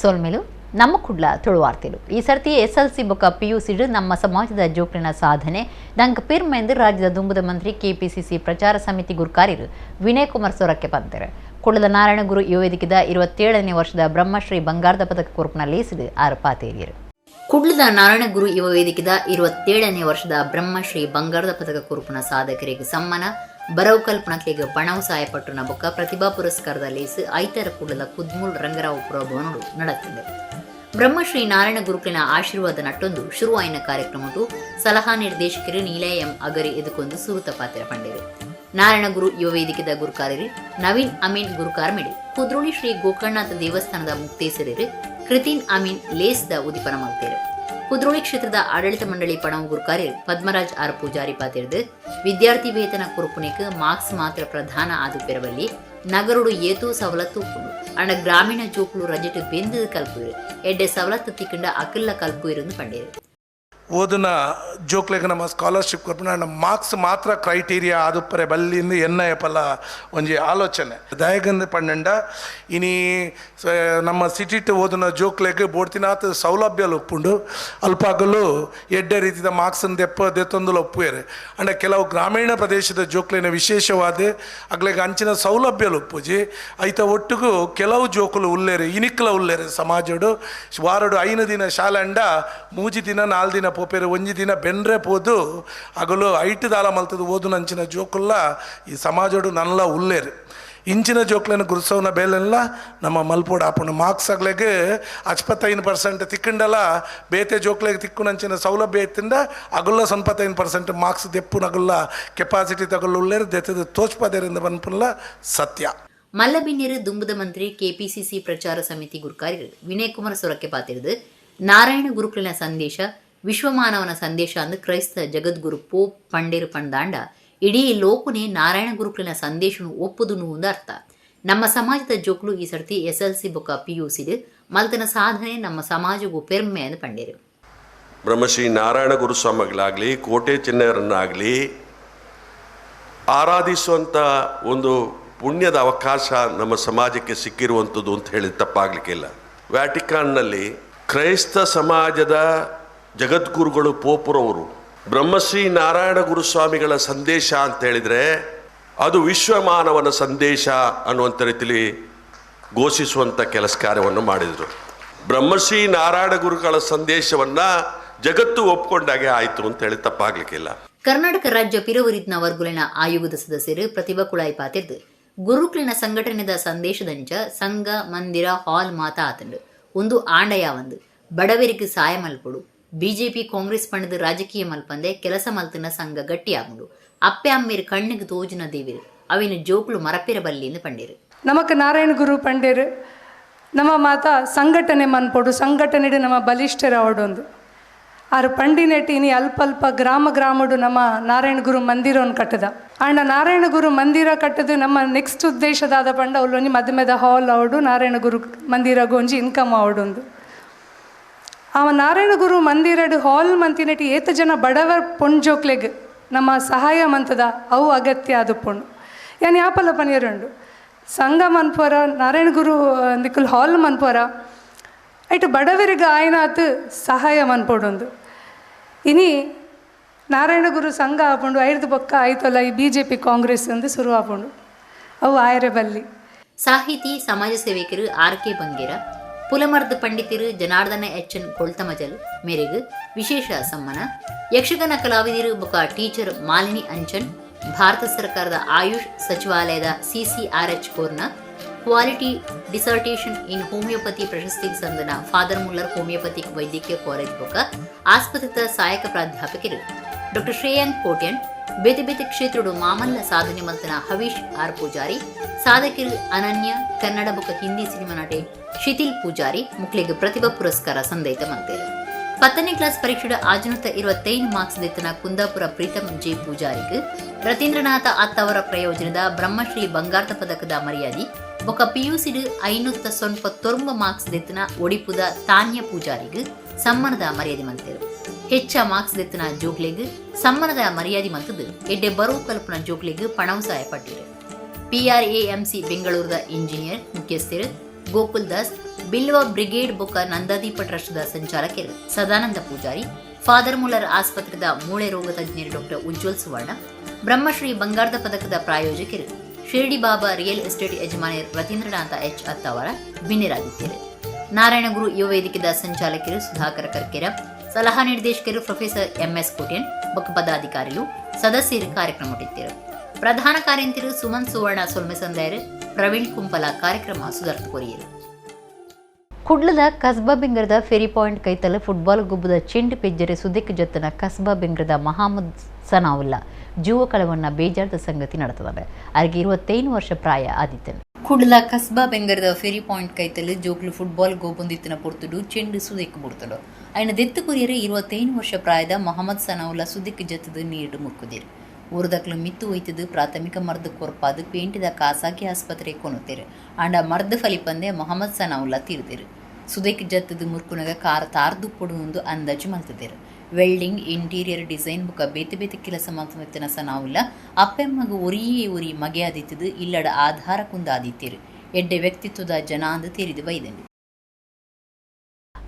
ಸೋಲ್ಮೇಲು ನಮ್ಮ ಕುಡ್ಲ ತುಳುವಾರ್ತಿಲು ಈ ಸರ್ತಿ SLC ಬೊಕ್ಕ PUC ನಮ್ಮ ಸಮಾಜದ ಜೋಕ್ಲಿನ ಸಾಧನೆ ದಂಕ ಪಿರ್ಮೆಂದು ರಾಜ್ಯದ ದುಂಬುದ ಮಂತ್ರಿ KPCC ಪ್ರಚಾರ ಸಮಿತಿ ಗುರುಕಾರ್ಯರು ವಿನಯ್ ಕುಮಾರ್ ಸೊರಕ್ಕೆ ಬಂದರು. ಕುಳ್ಳದ ನಾರಾಯಣಗುರು ಯುವ ವೇದಿಕೆದ 27ನೇ ವರ್ಷದ ಬ್ರಹ್ಮಶ್ರೀ ಬಂಗಾರದ ಪದಕ ಕುರುಪನ ಲೇಸಿದು ಆರು ಪಾತೇರಿಯರು. ಕುಡ್ಲದ ನಾರಾಯಣಗುರು ಯುವ ವೇದಿಕೆದ 27ನೇ ವರ್ಷದ ಬ್ರಹ್ಮಶ್ರೀ ಬಂಗಾರದ ಪದಕ ಕುರುಪನ ಸಾಧಕರಿಗೆ ಸಮ್ಮಾನ ಬರವು ಕಲ್ಪನಕ್ಲೆಗೆ ಬಣವು ಸಹಾಯಪಟ್ಟುನ ಬೊಕ್ಕ ಪ್ರತಿಭಾ ಪುರಸ್ಕಾರದ ಲೇಸು ಐತರ ಕುಡ್ಲದ ಕುದ್ಮೂಲ್ ರಂಗರಾವ್ ಪುರಭವನಡು ನಡೆತಿದೆ. ಬ್ರಹ್ಮಶ್ರೀ ನಾರಾಯಣ ಗುರುಕುಲಿನ ಆಶೀರ್ವಾದ ನಟ್ಟೊಂದು ಶುರುವಾಯಿನ ಕಾರ್ಯಕ್ರಮಟು ಸಲಹಾ ನಿರ್ದೇಶಕರು ನೀಲಯ ಎಂ ಅಗರಿ ಎದುಕೊಂದು ಸುರುತ ಪಾತ್ರ ಪಂಡಿರು. ನಾರಾಯಣ ಗುರು ಯುವ ವೇದಿಕೆದ ಗುರುಕಾರ್ಯರು ನವೀನ್ ಅಮೀನ್ ಗುರುಕಾರ್ಮಿಡಿ ಕುದ್ರೋಳಿ ಶ್ರೀ ಗೋಕರ್ಣನಾಥ ದೇವಸ್ಥಾನದ ಮುಕ್ತೇಸರರು ಕೃತಿನ್ ಅಮೀನ್ ಲೇಸ್ದ ಉದಿಪನ ಮಲ್ತೇರು. ಕುದ್ರೋಳಿ ಕ್ಷೇತ್ರದ ಆಡಳಿತ ಮಂಡಳಿ ಪಣವು ಗುರುಕಾರ್ಯರು ಪದ್ಮರಾಜ್ ಆರ್ ಪೂಜಾರಿ ಪಾತಿರ್ದು ವಿದ್ಯಾರ್ಥಿ ವೇತನ ಕುರುಪುನೆಕ್ ಮಾರ್ಕ್ಸ್ ಮಾತ್ರ ಪ್ರಧಾನ ಆದುಪಿರವಲ್ಲಿ ನಗರುಡು ಏತೂ ಸವಲತ್ತು ಉಪ್ಪುಂಡು ಅಂಡ ಗ್ರಾಮೀಣ ಜೋಕುಲು ರಜೆಟ್ ಬೆಂದು ಕಲ್ಪುರು ಎಡ್ಡೆ ಸವಲತ್ತು ತಿಕ್ಕಂಡ ಅಕಲ್ಲ ಕಲ್ಪು ಇருந்து ಪಂಡೇರು. ಓದನ ಜೋಕ್ಲೆಗೆ ನಮ್ಮ ಸ್ಕಾಲರ್ಶಿಪ್ ಕೊರ್ಪುನ ನಮ್ಮ ಮಾರ್ಕ್ಸ್ ಮಾತ್ರ ಕ್ರೈಟೀರಿಯಾ ಆದುಪ್ಪರೆ ಬಲ್ಲಿಂದು ಎನ್ನ ಪಲ ಒಂಜಿ ಆಲೋಚನೆ ದಯಗಂದು ಪಂಡ ಇನಿ ನಮ್ಮ ಸಿಟಿಟ್ ಓದನ ಜೋಕ್ಲೆಗೆ ಬೋಡ್ತಿನಾತ್ ಸೌಲಭ್ಯಲು ಉಪ್ಪುಂಡು ಅಲ್ಪಾಗಲು ಎಡ್ಡೆ ರೀತಿಯ ಮಾರ್ಕ್ಸ್ ದೆತ್ತೊಂದುಲು ಒಪ್ಪುಯರು ಅಂಡ ಕೆಲವು ಗ್ರಾಮೀಣ ಪ್ರದೇಶದ ಜೋಕ್ಲಿನ ವಿಶೇಷವಾದ ಅಗ್ಲೆಗೆ ಅಂಚಿನ ಸೌಲಭ್ಯಲು ಉಪ್ಪುಜಿ ಐತ ಒಟ್ಟಿಗೂ ಕೆಲವು ಜೋಕುಲು ಉಲ್ಲೇರು ಇನಿಕ್ಲ ಉಲ್ಲೇರು ಸಮಾಜಡು ವಾರಡು 5 ದಿನ ಶಾಲೆ ಅಂಡ 3 ದಿನ 4 ದಿನ ಪೋಪೇರು ಒಂಜಿ ದಿನ ಬೆಂದ್ರೆ ಪೋದು ಅಗಲು ಐಟು ದಾಲ ಮಲ್ತದು ಓದು ನಂಚಿನ ಜೋಕುಲ್ಲ ಈ ಸಮಾಜಡು ನಲ್ಲ ಉಲ್ಲೇರು ಇಂಚಿನ ಜೋಕ್ಲನ್ನು ಗುರುಸವನ ಬೇಲೆಲ್ಲ ನಮ್ಮ ಮಲ್ಪೋಡು ಆಪುಂಡು ಮಾರ್ಕ್ಸ್ ಆಗ್ಲೆಗೆ 55% ತಿಕ್ಕಂಡಲ ಬೇತೆ ಜೋಕ್ಲೆಗೆ ತಿಕ್ಕುನಂಚಿನ ಸೌಲಭ್ಯ ಇತ್ತಿಂದ ಅಗುಲ್ಲ 25% ಮಾರ್ಕ್ಸ್ ದೆಪ್ಪು ನಗುಲ್ಲ ಕೆಪಾಸಿಟಿ ತಗೊಳ್ಳು ಉಲ್ಲೇರು ದೆತ್ತದು ತೋಚ್ಪದೇರಿಂದ ಬನ್ಪುಲ್ಲ ಸತ್ಯ. ಮಲ್ಲಬಿನ್ನೇರು ದುಂಬುದ ಮಂತ್ರಿ KPCC ಪ್ರಚಾರ ಸಮಿತಿ ಗುರುಕಾರ್ಯರು ವಿನಯ್ ಕುಮಾರ್ ಸೊರಕ್ಕೆ ಪಾತಿರ್ದು ನಾರಾಯಣ ಗುರುಕುಲಿನ ಸಂದೇಶ ವಿಶ್ವಮಾನವನ ಸಂದೇಶ ಅಂದು ಕ್ರೈಸ್ತ ಜಗದ್ಗುರು ಪೋಪ್ ಪಂಡೇರು ಪಂದಾಂಡ ಇಡೀ ಲೋಕನೇ ನಾರಾಯಣ ಗುರುಕುಲಿನ ಸಂದೇಶನು ಒಪ್ಪುದುನು ಒಂದು ಅರ್ಥ. ನಮ್ಮ ಸಮಾಜದ ಜೋಕ್ಲು ಈ ಸರ್ತಿ SLC ಬೊಕ್ಕ PUC ಮಲ್ತನ ಸಾಧನೆ ನಮ್ಮ ಸಮಾಜಗೂ ಪೆರ್ಮೆ ಎಂದು ಪಂಡೇರು. ಬ್ರಹ್ಮಶ್ರೀ ನಾರಾಯಣ ಗುರುಸ್ವಾಮಿಗಳಾಗಲಿ ಕೋಟೆ ಚಿನ್ನಯರನ್ನಾಗಲಿ ಆರಾಧಿಸುವಂಥ ಒಂದು ಪುಣ್ಯದ ಅವಕಾಶ ನಮ್ಮ ಸಮಾಜಕ್ಕೆ ಸಿಕ್ಕಿರುವಂಥದ್ದು ಅಂತ ಹೇಳಿ ತಪ್ಪಾಗಲಿಕ್ಕಿಲ್ಲ. ವ್ಯಾಟಿಕಾನ್ನಲ್ಲಿ ಕ್ರೈಸ್ತ ಸಮಾಜದ ಜಗದ್ಗುರುಗಳು ಪೋಪುರವರು ಬ್ರಹ್ಮಶ್ರೀ ನಾರಾಯಣ ಗುರುಸ್ವಾಮಿಗಳ ಸಂದೇಶ ಅಂತ ಹೇಳಿದರೆ ಅದು ವಿಶ್ವಮಾನವನ ಸಂದೇಶ ಅನ್ನುವಂಥ ರೀತಿಯಲ್ಲಿ ಘೋಷಿಸುವಂಥ ಕೆಲಸ ಕಾರ್ಯವನ್ನು ಮಾಡಿದರು. ಬ್ರಹ್ಮಶ್ರೀ ನಾರಾಯಣ ಗುರುಗಳ ಸಂದೇಶವನ್ನು ಜಗತ್ತು ಒಪ್ಪಿಕೊಂಡಾಗೆ ಆಯಿತು ಅಂತ ಹೇಳಿ ತಪ್ಪಾಗಲಿಕ್ಕಿಲ್ಲ. ಕರ್ನಾಟಕ ರಾಜ್ಯ ಪಿರವರಿತ್ನ ವರ್ಗುಲಿನ ಆಯೋಗದ ಸದಸ್ಯರು ಪ್ರತಿಭಾ ಕುಳಾಯಿ ಪಾತಿರ್ದು ಗುರುಕುಲಿನ ಸಂಘಟನೆದ ಸಂದೇಶದಂಚ ಸಂಘ ಮಂದಿರ ಹಾಲ್ ಮಾತಾ ಆತಂಡು ಒಂದು ಆಂಡಯ ಒಂದು ಬಡವರಿಗೆ ಸಹಾಯ ಮಲ್ಪಡು ಬಿಜೆಪಿ ಕಾಂಗ್ರೆಸ್ ಪಂಡದ ರಾಜಕೀಯ ಮಲ್ಪಂದೆ ಕೆಲಸ ಮಲ್ತಿನ ಸಂಘ ಗಟ್ಟಿಯಾಗುಂಡು ಅಪ್ಪೆ ಅಮ್ಮೇರು ಕಣ್ಣಿಗೆ ತೋಜಿನ ದೇವಿರು ಅವಿನ ಜೋಕ್ಲು ಮರಪಿರಬಲ್ಲಿಂದ ಪಂಡೇರು. ನಮಕ್ ನಾರಾಯಣ ಗುರು ಪಂಡೇರು ನಮ್ಮ ಮಾತಾ ಸಂಘಟನೆ ಮನ್ಪೊಡು ಸಂಘಟನೆ ನಮ್ಮ ಬಲಿಷ್ಠರ ಅವಡೊಂದು ಆರು ಪಂಡಿನೆಟ್ಟಿ ಇನಿ ಅಲ್ಪ ಗ್ರಾಮಡು ನಮ್ಮ ನಾರಾಯಣ ಗುರು ಮಂದಿರವನ್ನು ಕಟ್ಟದ ಆಂಡ ನಾರಾಯಣ ಗುರು ಮಂದಿರ ಕಟ್ಟದು ನಮ್ಮ ನೆಕ್ಸ್ಟ್ ಉದ್ದೇಶದಾದ ಪಂಡ ಅವಳೊಂಜಿ ಮಧ್ಯಮದ ಹಾಲ್ ಅವಡು ನಾರಾಯಣ ಗುರು ಮಂದಿರ ಗೊಂಜಿ ಇನ್ಕಮ್ ಅವಡೊಂದು ಅವ ನಾರಾಯಣ ಗುರು ಮಂದಿರಡು ಹಾಲ್ ಮಂತಿನೆಟ್ಟಿ ಏತ ಜನ ಬಡವರ್ ಪೊಂಜೋಕ್ಲೆಗ್ ನಮ್ಮ ಸಹಾಯ ಮಂತದ ಅವು ಅಗತ್ಯ ಅದು ಪೊಣ್ಣು ಯಾನ್ ಯಾಪಲ್ಲ ಪನಿಯರುಂಡು ಸಂಘ ಮನ್ಪೋರ ನಾರಾಯಣ ಗುರು ದಿಕ್ಕುಲ್ ಹಾಲ್ ಮನ್ಪೋರ ಐಟು ಬಡವರಿಗೆ ಆಯ್ನಾತ್ ಸಹಾಯ ಮನ್ಪೊಡೊಂದು ಇನಿ ನಾರಾಯಣ ಗುರು ಸಂಘ ಆಪುಂಡು 5 ಪಕ್ಕ ಆಯ್ತಲ್ಲ ಈ BJP ಕಾಂಗ್ರೆಸ್ ಎಂದು ಶುರು ಆಪುಂಡು ಅವು ಆಯರೆ ಬಲ್ಲಿ. ಸಾಹಿತಿ ಸಮಾಜ ಸೇವಕರು RK ಬಂಗೇರ ಪುಲಮರ್ದ ಪಂಡಿತರು ಜನಾರ್ದನ HN ಕೊಳ್ತಮಜಲ್ ಮೇರೆಗೆ ವಿಶೇಷ ಸಮ್ಮಾನ. ಯಕ್ಷಗಾನ ಕಲಾವಿದರು ಬೊಕ ಟೀಚರ್ ಮಾಲಿನಿ ಅಂಚನ್ ಭಾರತ ಸರ್ಕಾರದ ಆಯುಷ್ ಸಚಿವಾಲಯದ CCRH ಕೋರ್ನ ಕ್ವಾಲಿಟಿ ಡಿಸರ್ಟೇಷನ್ ಇನ್ ಹೋಮಿಯೋಪತಿ ಪ್ರಶಸ್ತಿಗೆ ಸಂದನ ಫಾದರ್ ಮುಲ್ಲರ್ ಹೋಮಿಯೋಪತಿಕ್ ವೈದ್ಯಕೀಯ ಕಾಲೇಜ್ ಬೊಕ ಆಸ್ಪತ್ರೆದ ಸಹಾಯಕ ಪ್ರಾಧ್ಯಾಪಕರು ಡಾಕ್ಟರ್ ಶ್ರೇಯಾಂಕ್ ಕೋಟ್ಯನ್ ಬೇತೆ ಬೇತೆ ಕ್ಷೇತ್ರಡು ಮಾಮಲ್ಲ ಸಾಧನೆ ಮಲ್ತನ ಹವೀಶ್ ಆರ್ ಪೂಜಾರಿ ಸಾಧಕರು ಅನನ್ಯ ಕನ್ನಡ ಬೊಕ ಹಿಂದಿ ಸಿನಿಮಾ ನಟೆ ಶಿಥಿಲ್ ಪೂಜಾರಿ ಮುಕ್ಲಿಗೆ ಪ್ರತಿಭಾ ಪುರಸ್ಕಾರ ಸಂದೈತ ಮಂತೇರು. 10ನೇ ಕ್ಲಾಸ್ ಪರೀಕ್ಷೆಡ ಆಜುನತ 25 ಮಾರ್ಕ್ಸ್ ದೆತ್ತನ ಕುಂದಾಪುರ ಪ್ರೀತಮ್ ಜೆ ಪೂಜಾರಿಗೆ ರತೀಂದ್ರನಾಥ ಅತ್ತವರ ಪ್ರಯೋಜನದ ಬ್ರಹ್ಮಶ್ರೀ ಬಂಗಾರದ ಪದಕದ ಮರ್ಯಾದಿ ಬೊಕ PUC 599 ಮಾರ್ಕ್ಸ್ ದೆತ್ತನ ಒಡಿಪುದ ತಾನ್ಯ ಪೂಜಾರಿಗೆ ಸಮ್ಮಾನದ ಮರ್ಯಾದೆ ಮಂತೇರು. ಹೆಚ್ಚ ಮಾರ್ಕ್ಸ್ ದೆತ್ತನ ಜೋಕ್ಲೆಗ್ ಸಮ್ಮಾನದ ಮರ್ಯಾದೆ ಮಂತದು ಎಡ್ಡೆ ಬರೋ ಕಲ್ಪನ ಜೋಕ್ಲೆಗ್ ಪಣವು ಸಹಾಯ ಪಟ್ಟಿರು. PRAMC ಬೆಂಗಳೂರದ ಇಂಜಿನಿಯರ್ ಮುಖ್ಯಸ್ಥರು ಗೋಕುಲ್ ದಾಸ್ ಬಿಲ್ವ ಬ್ರಿಗೇಡ್ ಬೊಕ್ಕ ನಂದಾದೀಪ ಟ್ರಸ್ಟ್ದ ಸಂಚಾಲಕರು ಸದಾನಂದ ಪೂಜಾರಿ, ಫಾದರ್ ಮುಲ್ಲರ್ ಆಸ್ಪತ್ರೆದ ಮೂಳೆ ರೋಗ ತಜ್ಞರು ಡಾಕ್ಟರ್ ಉಜ್ವಲ್ ಸುವರ್ಣ, ಬ್ರಹ್ಮಶ್ರೀ ಬಂಗಾರದ ಪದಕದ ಪ್ರಾಯೋಜಕರು ಶಿರ್ಡಿ ಬಾಬಾ real estate ಯಜಮಾನಿಯರು Ratheendranath H ಅತ್ತವರ ಬಿನ್ನಿರಾದಿತ್ಯರು. Narayanaguru ಯುವ ವೇದಿಕೆದ ಸಂಚಾಲಕರು ಸುಧಾಕರ ಕರ್ಕೆರ, ಸಲಹಾ ನಿರ್ದೇಶಕರು ಪ್ರೊಫೆಸರ್ ಎಂಎಸ್ ಕೋಟ್ಯನ್ ಬೊಕ್ಕ ಪದಾಧಿಕಾರಿಗಳು ಸದಸ್ಯರು ಕಾರ್ಯಕ್ರಮ ಮುಟ್ಟಿದ್ದರು. ಪ್ರಧಾನ ಕಾರ್ಯಂತಿರು ಸುಮನ್ ಸುವರ್ಣ ಸೊಲ್ಮೆಸಂದಯರು, ಪ್ರವೀಣ್ ಕುಂಪಲ ಕಾರ್ಯಕ್ರಮ ಸುಧಾರ್ಥ ಕೊರಿಯರು. ಕುಡ್ಲದ ಕಸ್ಬಾ ಬೆಂಗ್ರದ ಫೆರಿ ಪಾಯಿಂಟ್ ಕೈತಲ ಫುಟ್ಬಾಲ್ ಗುಬ್ಬದ ಚೆಂಡು ಪೆಜ್ಜರೆ ಸುದಿಕ್ ಜೊತ್ತನ ಕಸ್ಬಾ ಬೆಂಗ್ರದ ಮಹಮ್ಮದ್ ಸನಾವುಲ್ಲಾ ಜೀವ ಕಳವನ್ನ ಬೇಜಾರದ ಸಂಗತಿ ನಡೆತದೆ. ಅವರಿಗೆ 25 ವರ್ಷ ಪ್ರಾಯ ಆದಿತ್ತನು. ಕುಡ್ಲ ಕಸ್ಬಾ ಬೆಂಗರದ ಫೆರಿ ಪಾಯಿಂಟ್ ಕೈತಲು ಜೋಕ್ಲು ಫುಟ್ಬಾಲ್ ಗೋಬಂದಿತ್ತಿನ ಪೊರ್ತುಡು ಚೆಂಡು ಸುದಿಕ್ ಬಿಡ್ತಡು. ಅಯ್ನ ದೆತ್ತು ಕೊರಿಯರೆ 25 ವರ್ಷ ಪ್ರಾಯದ ಮೊಹಮ್ಮದ್ ಸನಾವುಲ್ಲಾ ಸುದಿಕ್ ಜತ್ತದ ನೀರು ಮುಕ್ಕುದಿರು. ಊರದಕ್ಲು ಮಿತ್ತು ಒಯ್ತದು ಪ್ರಾಥಮಿಕ ಮರ್ದ ಕೊರ್ಪಾದು ಪೇಂಟಿದ ಖಾಸಗಿ ಆಸ್ಪತ್ರೆ ಕೊನುತ್ತೇರು. ಅಂಡ ಮರ್ದ ಫಲಿಪಂದೆ ಮೊಹಮ್ಮದ್ ಸನಾವುಲ್ಲಾ ತೀರ್ದಿರು. ಸುದೇಕ್ ಜತ್ತದ ಮುರ್ಕುನಗ ಕಾರ್ ತಾರ್ದು ಪೊಡುವುದು ಅಂದಾಜು ಮಲ್ತದೇರು. ವೆಲ್ಡಿಂಗ್, ಇಂಟೀರಿಯರ್ ಡಿಸೈನ್ ಬುಕ್ಕ ಬೇತೆ ಬೇತೆ ಕೆಲಸ ಮಾಡ್ತಿನ ಸನಾವುಲ್ಲಾ ಅಪ್ಪೆಮ್ಮಗ ಒರಿ ಮಗೆ ಆದಿತ್ತದು ಇಲ್ಲಡ ಆಧಾರ ಕುಂದ ಆದಿತ್ಯರು. ಎಡ್ಡೆ ವ್ಯಕ್ತಿತ್ವದ ಜನ ಅಂದು ತೀರಿದು ಬೈದಂಡಿ.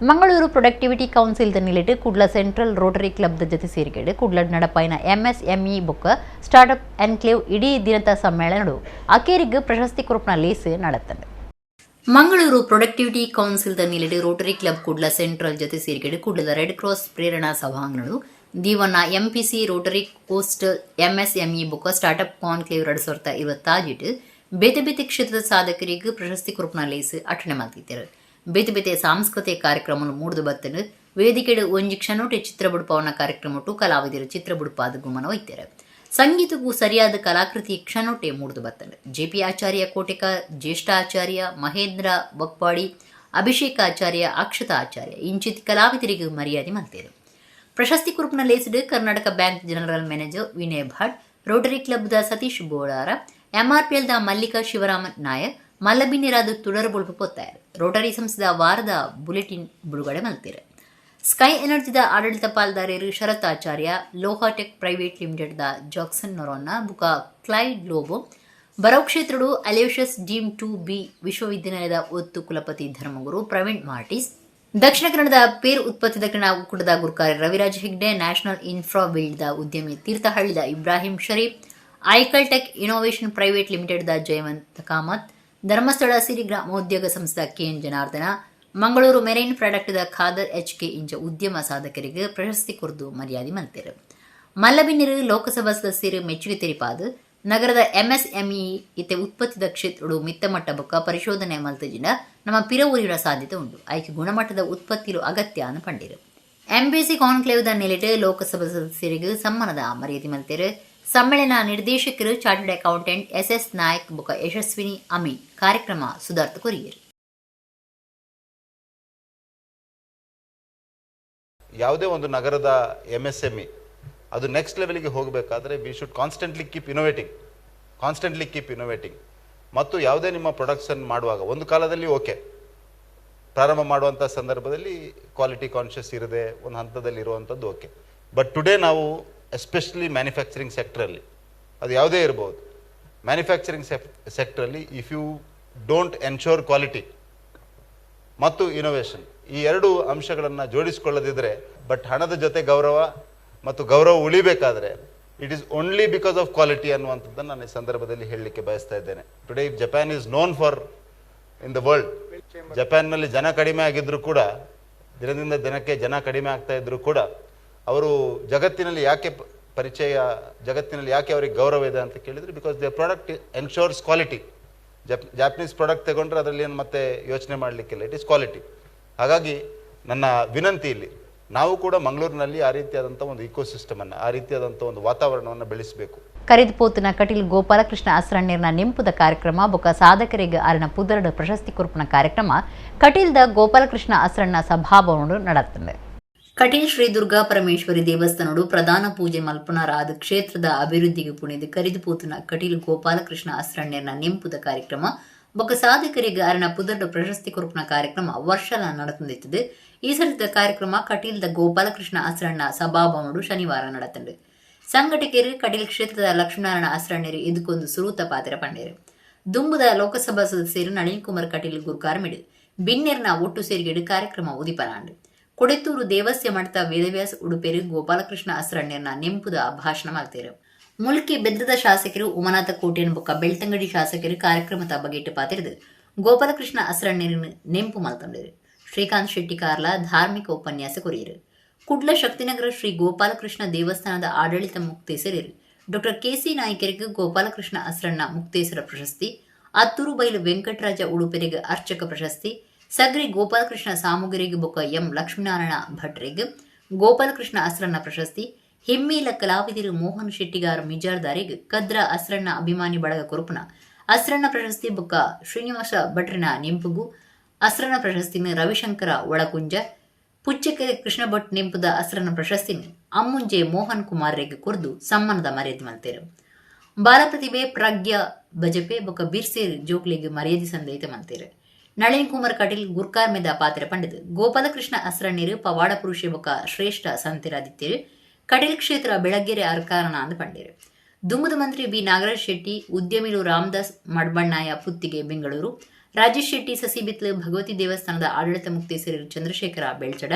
ಮಂಗಳೂರು ಪ್ರೊಡಕ್ಟಿವಿಟಿ ಕೌನ್ಸಿಲ್ ನಿಲಿಟ್ಟು ಕುಡ್ಲ ಸೆಂಟ್ರಲ್ ರೋಟರಿ ಕ್ಲಬ್ದ ಜೊತೆ ಸೇರಿಕೆಡು ಕುಡ್ಲಡ್ ನಡಪಾಯಿನ MSME ಬುಕ್ಕ ಸ್ಟಾರ್ಟ್ಅಪ್ ಎನ್ಕ್ಲೇವ್ ಇಡೀ ದಿನದ ಸಮ್ಮೇಳನ ಅಕೇರಿಗೆ ಪ್ರಶಸ್ತಿ ಕುರುಪ್ನ ಲೇಸ್ ನಡೆತ್ತದೆ. ಮಂಗಳೂರು ಪ್ರೊಡಕ್ಟಿವಿಟಿ ಕೌನ್ಸಿಲ್ ನಿಲಿಟ್ಟು ರೋಟರಿ ಕ್ಲಬ್ ಕುಡ್ಲ ಸೆಂಟ್ರಲ್ ಜೊತೆ ಸೇರಿಕೆಡು ಕುಡ್ಲದ ರೆಡ್ ಕ್ರಾಸ್ ಪ್ರೇರಣಾ ಸಭಾಂಗಣಗಳು ದೀವನ್ನ MPC ರೋಟರಿ ಕೋಸ್ಟಲ್ MSME ಬುಕ್ಕ ಸ್ಟಾರ್ಟ್ಅಪ್ ಕಾನ್ಕ್ಲೇವ್ 2026 ಬೇತೆ ಬೇತೆ ಕ್ಷೇತ್ರದ ಸಾಧಕರಿಗೆ ಪ್ರಶಸ್ತಿ ಕುರುಪ್ನ ಲೇಸ್ ಅಟನೆ ಮಾಡ್ತಿದ್ದಾರೆ. ಬೇತೆ ಬೇತೆ ಸಾಂಸ್ಕೃತಿಕ ಕಾರ್ಯಕ್ರಮ ಮೂಡ್ದು ಬತ್ತನು ವೇದಿಕೆಡು ಒಂಜಿ ಕ್ಷಣೋಟೆ ಚಿತ್ರ ಬುಡ್ಪವನ ಕಾರ್ಯಕ್ರಮಟ್ಟು ಕಲಾವಿದರು ಚಿತ್ರ ಬುಡ್ಪಾದ ಗುಮನ ಒಯ್ತಾರೆ. ಸಂಗೀತಕ್ಕೂ ಸರಿಯಾದ ಕಲಾಕೃತಿ ಕ್ಷಣೋಟೆ ಮೂಡ್ದು ಬತ್ತನು. JP ಆಚಾರ್ಯ ಕೋಟೆಕರ್, ಜ್ಯೇಷ್ಠ ಆಚಾರ್ಯ ಮಹೇಂದ್ರ ಬಕ್ಪಾಡಿ, ಅಭಿಷೇಕ ಆಚಾರ್ಯ, ಅಕ್ಷತಾ ಆಚಾರ್ಯ ಇಂಚಿತ್ ಕಲಾವಿದರಿಗೆ ಮರ್ಯಾದೆ ಮಾಡ್ತಾರೆ. ಪ್ರಶಸ್ತಿ ಕುರುಪ್ನ ಲೇಸಿಡ್ Karnataka bank general manager Vinay Bhat, rotary ಕ್ಲಬ್ದ ಸತೀಶ್ ಬೋಳಾರ, MRPLದ ಮಲ್ಲಿಕಾ ಶಿವರಾಮನ್ ನಾಯಕ್, ಮಲ್ಲಬಿನ್ನಿರಾದ ತುಡರಬುಳ್ಪು ಪೊತ್ತಾಯರು. ರೋಟರಿ ಸಂಸ್ಥೆದ ವಾರದ ಬುಲೆಟಿನ್ ಬಿಡುಗಡೆ ಮಾಡ್ತಾರೆ. ಸ್ಕೈ ಎನರ್ಜಿದ ಆಡಳಿತ ಪಾಲ್ದಾರರು ಶರತ್ ಆಚಾರ್ಯ, ಲೋಹಾಟೆಕ್ ಪ್ರೈವೇಟ್ ಲಿಮಿಟೆಡ್ದ ಜಾಕ್ಸನ್ ನೊರೊನ್ನ ಬುಕ ಕ್ಲೈಡ್ ಲೋಬೋ, ಬರೋ ಕ್ಷೇತ್ರಡು ಅಲೇಷಿಯಸ್ ಡೀಮ್ 2B ವಿಶ್ವವಿದ್ಯಾಲಯದ ಒತ್ತು ಕುಲಪತಿ ಧರ್ಮಗುರು ಪ್ರವೀಣ್ ಮಾರ್ಟಿಸ್, ದಕ್ಷಿಣ ಕನ್ನಡದ ಪೇರು ಉತ್ಪತ್ತಿ ದಕ್ಷಿಣ ಒಕ್ಕೂಟದ ಗುರುಕಾರಿ ರವಿರಾಜ್ ಹೆಗ್ಡೆ, ನ್ಯಾಷನಲ್ ಇನ್ಫ್ರಾ ಬಿಲ್ಡ್ದ ಉದ್ಯಮಿ ತೀರ್ಥಹಳ್ಳಿದ Ibrahim Sharif, Aikal tech innovation private ಲಿಮಿಟೆಡ್ದ ಜಯವಂತ್ ಕಾಮತ್, ಧರ್ಮಸ್ಥಳ ಸಿರಿ ಗ್ರಾಮೋದ್ಯೋಗ ಸಂಸ್ಥೆ KN ಜನಾರ್ದನ, ಮಂಗಳೂರು ಮೆರೈನ್ ಪ್ರಾಡಕ್ಟ್ದ ಖಾದರ್ HK ಇಂಚ ಉದ್ಯಮ ಸಾಧಕರಿಗೆ ಪ್ರಶಸ್ತಿ ಕುರಿದು ಮರ್ಯಾದೆ ಮಲ್ತೇರು. ಮಲ್ಲಬಿನ್ನಿರು ಲೋಕಸಭಾ ಸದಸ್ಯರು ಮೆಚ್ಚುಗೆ ತೆರಿಪಾದು ನಗರದ MSME ಇತ್ತೆ ಉತ್ಪತ್ತಿದ ಕ್ಷೇತ್ರಗಳು ಮಿತ್ತಮಟ್ಟ ಬೊಕ್ಕ ಪರಿಶೋಧನೆ ಮಲ್ತಜಿನ ನಮ್ಮ ಪಿರ ಊರಿನ ಸಾಧ್ಯತೆ ಉಂಟು. ಆಯ್ಕೆ ಗುಣಮಟ್ಟದ ಉತ್ಪತ್ತಿಲು ಅಗತ್ಯ ಅನ್ನು ಪಂಡಿರು. MPC ಕಾನ್ಕ್ಲೇವ್ದ ನೆಲೆಟ್ ಲೋಕಸಭಾ ಸದಸ್ಯರಿಗೆ ಸಮ್ಮಾನದ ಮರ್ಯಾದೆ ಮಲ್ತೇರು. ಸಮ್ಮೇಳನ ನಿರ್ದೇಶಕರು ಚಾರ್ಟರ್ಡ್ ಅಕೌಂಟೆಂಟ್ SS ನಾಯಕ್ ಬುಕ ಯಶಸ್ವಿನಿ ಅಮೀನ್ ಕಾರ್ಯಕ್ರಮ ಸುಧಾರ್ಥ ಕೊರಿಯರು. ಯಾವುದೇ ಒಂದು ನಗರದ MSME ಅದು ನೆಕ್ಸ್ಟ್ ಲೆವೆಲ್ಗೆ ಹೋಗಬೇಕಾದ್ರೆ we should constantly keep innovating ಮತ್ತು ಯಾವುದೇ ನಿಮ್ಮ ಪ್ರೊಡಕ್ಷನ್ ಮಾಡುವಾಗ ಒಂದು ಕಾಲದಲ್ಲಿ ಓಕೆ ಪ್ರಾರಂಭ ಮಾಡುವಂಥ ಸಂದರ್ಭದಲ್ಲಿ ಕ್ವಾಲಿಟಿ ಕಾನ್ಷಿಯಸ್ ಇರದೆ ಒಂದು ಹಂತದಲ್ಲಿ ಇರುವಂಥದ್ದು ಓಕೆ. ಬಟ್ ಟುಡೇ ನಾವು ಎಸ್ಪೆಷಲಿ ಮ್ಯಾನುಫ್ಯಾಕ್ಚರಿಂಗ್ ಸೆಕ್ಟ್ರಲ್ಲಿ ಅದು ಯಾವುದೇ ಇರ್ಬೋದು, ಮ್ಯಾನುಫ್ಯಾಕ್ಚರಿಂಗ್ ಸೆಕ್ಟ್ರಲ್ಲಿ if you don't ensure quality ಮತ್ತು ಇನೋವೇಷನ್ ಈ ಎರಡು ಅಂಶಗಳನ್ನು ಜೋಡಿಸಿಕೊಳ್ಳದಿದ್ದರೆ ಬಟ್ ಹಣದ ಜೊತೆ ಗೌರವ ಮತ್ತು ಗೌರವ ಉಳಿಬೇಕಾದ್ರೆ it is only because of quality ಅನ್ನುವಂಥದ್ದನ್ನು ನಾನು ಈ ಸಂದರ್ಭದಲ್ಲಿ ಹೇಳಲಿಕ್ಕೆ ಬಯಸ್ತಾ ಇದ್ದೇನೆ. Today Japan is known for in the world. ಜಪಾನ್ನಲ್ಲಿ ಜನ ಕಡಿಮೆ ಆಗಿದ್ದರೂ ಕೂಡ ದಿನದಿಂದ ದಿನಕ್ಕೆ ಜನ ಕಡಿಮೆ ಆಗ್ತಾ ಇದ್ದರೂ ಕೂಡ ಅವರು ಜಗತ್ತಿನಲ್ಲಿ ಯಾಕೆ ಜಗತ್ತಿನಲ್ಲಿ ಯಾಕೆ ಅವರಿಗೆ ಗೌರವ ಇದೆ ಅಂತ ಕೇಳಿದರೆ because the product ensures quality. Japanese product ತಗೊಂಡ್ರೆ ಅದರಲ್ಲಿ ಏನು ಮತ್ತೆ ಯೋಚನೆ ಮಾಡಲಿಕ್ಕಿಲ್ಲ, ಇಟ್ ಈಸ್ ಕ್ವಾಲಿಟಿ. ಹಾಗಾಗಿ ನನ್ನ ವಿನಂತಿ ಇಲ್ಲಿ ನಾವು ಕೂಡ ಮಂಗಳೂರಿನಲ್ಲಿ ಆ ರೀತಿಯಾದಂಥ ಒಂದು ಇಕೋಸಿಸ್ಟಮನ್ನು ಆ ರೀತಿಯಾದಂಥ ಒಂದು ವಾತಾವರಣವನ್ನು ಬೆಳೆಸಬೇಕು. ಕರಿದಪೋತಿನ ಕಟೀಲ್ ಗೋಪಾಲಕೃಷ್ಣ ಅಸ್ರಣ್ಯರ್ನ ನೆಂಪುದ ಕಾರ್ಯಕ್ರಮ ಬೊಕ ಸಾಧಕರಿಗೆ ಅರಣ ಪುದರಡ ಪ್ರಶಸ್ತಿ ಕುರುಪನ ಕಾರ್ಯಕ್ರಮ ಕಟೀಲ್ದ ಗೋಪಾಲಕೃಷ್ಣ ಅಸ್ರಣ್ಣ ಸಭಾಭವನ ನಡೆಯುತ್ತದೆ. ಕಟೀಲ್ ಶ್ರೀ ದುರ್ಗಾ ಪರಮೇಶ್ವರಿ ದೇವಸ್ಥಾನಡು ಪ್ರಧಾನ ಪೂಜೆ ಮಲ್ಪನರಾದ ಕ್ಷೇತ್ರದ ಅಭಿವೃದ್ಧಿಗೆ ಪುಣಿದು ಕರಿದಪೋತಿನ ಕಟೀಲ್ ಗೋಪಾಲಕೃಷ್ಣ ಅಸ್ರಣ್ಯರ್ನ ನೆಂಪುದ ಕಾರ್ಯಕ್ರಮ ಬೊಕ ಸಾಧಕರಿಗೆ ಅರಣ ಪುದರಡ ಪ್ರಶಸ್ತಿ ಕುರುಪನ ಕಾರ್ಯಕ್ರಮ ವರ್ಷಲ ನಡೆಯುತ್ತದೆ. ಈ ಸರಿದ ಕಾರ್ಯಕ್ರಮ ಕಟೀಲ್ದ ಗೋಪಾಲಕೃಷ್ಣ ಅಸ್ರಣ್ಣ ಸಭಾಭವನಡು ಶನಿವಾರ ನಡೆಯುತ್ತದೆ. ಸಂಘಟಕರು ಕಟೀಲ್ ಕ್ಷೇತ್ರದ ಲಕ್ಷ್ಮೀನಾರಾಯಣ ಅಸ್ರಣ್ಯರು ಇದಕ್ಕೊಂದು ಸುರೂತ ಪಾತ್ರ ಪಂಡೇರು. ದುಂಬುದ ಲೋಕಸಭಾ ಸದಸ್ಯರು ನಳಿನ್ ಕುಮಾರ್ ಕಟೀಲ್ ಗುರುಕಾರ್ಮಿಡು ಬಿನ್ನೆರ್ನ ಒಟ್ಟು ಸೇರಿಗೆಡು ಕಾರ್ಯಕ್ರಮ ಉದಿಪನಾಂಡು ಕೊಡೆತ್ತೂರು ದೇವಸ್ಯ ಮಠದ ವೇದವ್ಯಾಸ ಉಡುಪೇರು ಗೋಪಾಲಕೃಷ್ಣ ಅಸ್ರಣ್ಯರ್ನ ನೆಂಪುದ ಭಾಷಣ ಮಾಡ್ತೇರು ಮುಲ್ಕಿ ಬೆದ್ರದ ಶಾಸಕರು ಉಮನಾಥ ಕೋಟೆನ್ ಬೊಕ್ಕ ಬೆಳ್ತಂಗಡಿ ಶಾಸಕರು ಕಾರ್ಯಕ್ರಮದ ಬಗೆಟ್ಟು ಪಾತಿರಿದು ಗೋಪಾಲಕೃಷ್ಣ ಅಸ್ರಣ್ಯರನ್ನು ನೆಂಪು ಮಲ್ತೊಂಡರು ಶ್ರೀಕಾಂತ್ ಶೆಟ್ಟಿ ಕಾರ್ಲ ಧಾರ್ಮಿಕ ಉಪನ್ಯಾಸ ಕೊರಿಯರು ಕುಡ್ಲ ಶಕ್ತಿನಗರ ಶ್ರೀ ಗೋಪಾಲಕೃಷ್ಣ ದೇವಸ್ಥಾನದ ಆಡಳಿತ ಮುಕ್ತೇಸರರು ಡಾಕ್ಟರ್ ಕೆಸಿ ನಾಯ್ಕರಿಗೆ ಗೋಪಾಲಕೃಷ್ಣ ಅಸ್ರಣ್ಣ ಮುಕ್ತೇಸರ ಪ್ರಶಸ್ತಿ ಅತ್ತೂರು ಬೈಲು ವೆಂಕಟರಾಜ ಉಡುಪೆರಿಗೆ ಅರ್ಚಕ ಪ್ರಶಸ್ತಿ ಸಗ್ರಿ ಗೋಪಾಲಕೃಷ್ಣ ಸಾಮುಗರಿಗೆ ಬೊಕ್ಕ ಎಂ ಲಕ್ಷ್ಮೀನಾರಾಯಣ ಭಟ್ರಿಗೆ ಗೋಪಾಲಕೃಷ್ಣ ಅಸ್ರಣ್ಣ ಪ್ರಶಸ್ತಿ ಹಿಮ್ಮೇಲ ಕಲಾವಿದರು ಮೋಹನ್ ಶೆಟ್ಟಿಗಾರ ಮಿಜಾರ್ದಾರಿಗೆ ಕದ್ರ ಅಸ್ರಣ್ಣ ಅಭಿಮಾನಿ ಬಳಗ ಕೊರುಪುನ ಅಸ್ರಣ್ಣ ಪ್ರಶಸ್ತಿ ಬೊಕ್ಕ ಶ್ರೀನಿವಾಸ ಭಟ್ರಿನ ನೆಂಪುಗು ಅಸ್ರಣ್ಣ ಪ್ರಶಸ್ತಿನ ರವಿಶಂಕರ ಒಳಕುಂಜ ಪುಚ್ಚಕೆರೆ ಕೃಷ್ಣ ಭಟ್ ನೆಂಪುದ ಅಸ್ರಣ್ಣ ಪ್ರಶಸ್ತಿನ ಅಮ್ಮುಂಜೆ ಮೋಹನ್ ಕುಮಾರ್ರಿಗೆ ಕುರ್ದು ಸಮ್ಮಾನದ ಮರ್ಯಾದೆ ಮಲ್ತೇರು ಬಾಲಪ್ರತಿಭೆ ಪ್ರಜ್ಞಾ ಬಜಪೆ ಬೊಕ್ಕ ಬಿರ್ಸೇರ್ ಜೋಕ್ಲಿಗೆ ಮರ್ಯಾದೆ ಸಂದೈತ ಮಲ್ತೇರು ನಳಿನ್ ಕುಮಾರ್ ಕಟೀಲ್ ಗುರ್ಕಾರ್ ಮೇದ ಪಾತ್ರ ಪಂಡಿತ್ ಗೋಪಾಲಕೃಷ್ಣ ಅಸ್ರಣ್ಯರು ಪವಾಡ ಪುರುಷೆ ಬೊಕ್ಕ ಶ್ರೇಷ್ಠ ಸಂತಿರಾದಿತ್ಯರು ಕಟೀಲ್ ಕ್ಷೇತ್ರ ಬೆಳಗ್ಗೆರೆ ಅರ್ಕಾರಣ ಅಂದು ಪಂಡೇರು ದುಂಬುದ ಮಂತ್ರಿ ಬಿ ನಾಗರಾಜ್ ಶೆಟ್ಟಿ ಉದ್ಯಮಿಲು ರಾಮದಾಸ್ ಮಡ್ಬಣ್ಣಾಯ ಪುತ್ತಿಗೆ ಬೆಂಗಳೂರು ರಾಜೇಶ್ ಶೆಟ್ಟಿ ಸಸಿಬಿತ್ಲು ಭಗವತಿ ದೇವಸ್ಥಾನದ ಆಡಳಿತ ಮುಕ್ತೇಸರರು ಚಂದ್ರಶೇಖರ ಬೆಳ್ಚಡ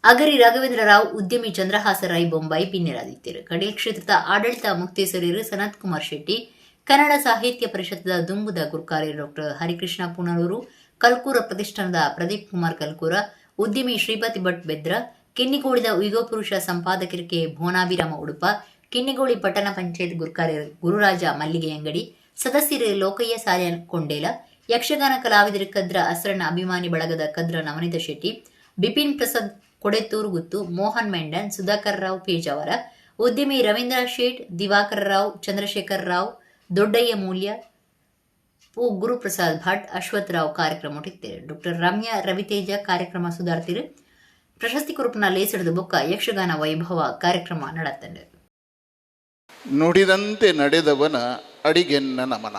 ಅಗರಿ ರಾಘವೇಂದ್ರ ರಾವ್ ಉದ್ಯಮಿ ಚಂದ್ರಹಾಸ ರೈ ಬೊಂಬಾಯಿ ಪಿನ್ನೆರಾದಿತ್ಯರು ಕಟೀಲ್ ಕ್ಷೇತ್ರದ ಆಡಳಿತ ಮುಕ್ತೇಸರರು ಸನತ್ ಕುಮಾರ್ ಶೆಟ್ಟಿ ಕನ್ನಡ ಸಾಹಿತ್ಯ ಪರಿಷತ್ದ ದುಂಬುದ ಗುರ್ಕಾರಿ ಡಾಕ್ಟರ್ ಹರಿಕೃಷ್ಣ ಪುನರೂರು ಕಲ್ಕೂರ ಪ್ರತಿಷ್ಠಾನದ ಪ್ರದೀಪ್ ಕುಮಾರ್ ಕಲ್ಕೂರ ಉದ್ಯಮಿ ಶ್ರೀಪತಿ ಭಟ್ ಬೆದ್ರ ಕಿನ್ನಿಗೋಳಿದ ಯುಗಪುರುಷ ಸಂಪಾದಕರಿಗೆ ಭುವನಾಭಿರಾಮ ಉಡುಪ ಕಿನ್ನಿಗೋಳಿ ಪಟ್ಟಣ ಪಂಚಾಯತ್ ಗುರ್ಕಾರಿ ಗುರುರಾಜ ಮಲ್ಲಿಗೆ ಅಂಗಡಿ ಸದಸ್ಯರು ಲೋಕಯ್ಯ ಸಾರ್ಯ ಕೊಂಡೇಲ ಯಕ್ಷಗಾನ ಕಲಾವಿದರು ಕದ್ರ ಅಸ್ರಣ್ಣ ಅಭಿಮಾನಿ ಬಳಗದ ಕದ್ರ ನವನೀತ ಶೆಟ್ಟಿ ಬಿಪಿನ್ ಪ್ರಸಾದ್ ಕೊಡೆತ್ತೂರು ಗುತ್ತು ಮೋಹನ್ ಮೆಂಡನ್ ಸುಧಾಕರ್ ರಾವ್ ಪೇಜಾವರ ಉದ್ಯಮಿ ರವೀಂದ್ರ ಶೇಟ್ ದಿವಾಕರ್ ರಾವ್ ಚಂದ್ರಶೇಖರ್ ರಾವ್ ದೊಡ್ಡಯ್ಯ ಮೂಲ್ಯ ಪು ಗುರುಪ್ರಸಾದ್ ಭಟ್ ಅಶ್ವಥ್ ರಾವ್ ಕಾರ್ಯಕ್ರಮ ಒಟ್ಟಿತ್ತೇರು ಡಾಕ್ಟರ್ ರಮ್ಯಾ ರವಿತೇಜ ಕಾರ್ಯಕ್ರಮ ಸುಧಾರ್ತಿರು ಪ್ರಶಸ್ತಿ ಕುರುಪನ ಲೇಸಡದ ಬೊಕ್ಕ ಯಕ್ಷಗಾನ ವೈಭವ ಕಾರ್ಯಕ್ರಮ ನಡತ್ತಂಡು ನುಡಿದಂತೆ ನಡೆದವನ ಅಡಿಗೆನ್ನ ನಮನ.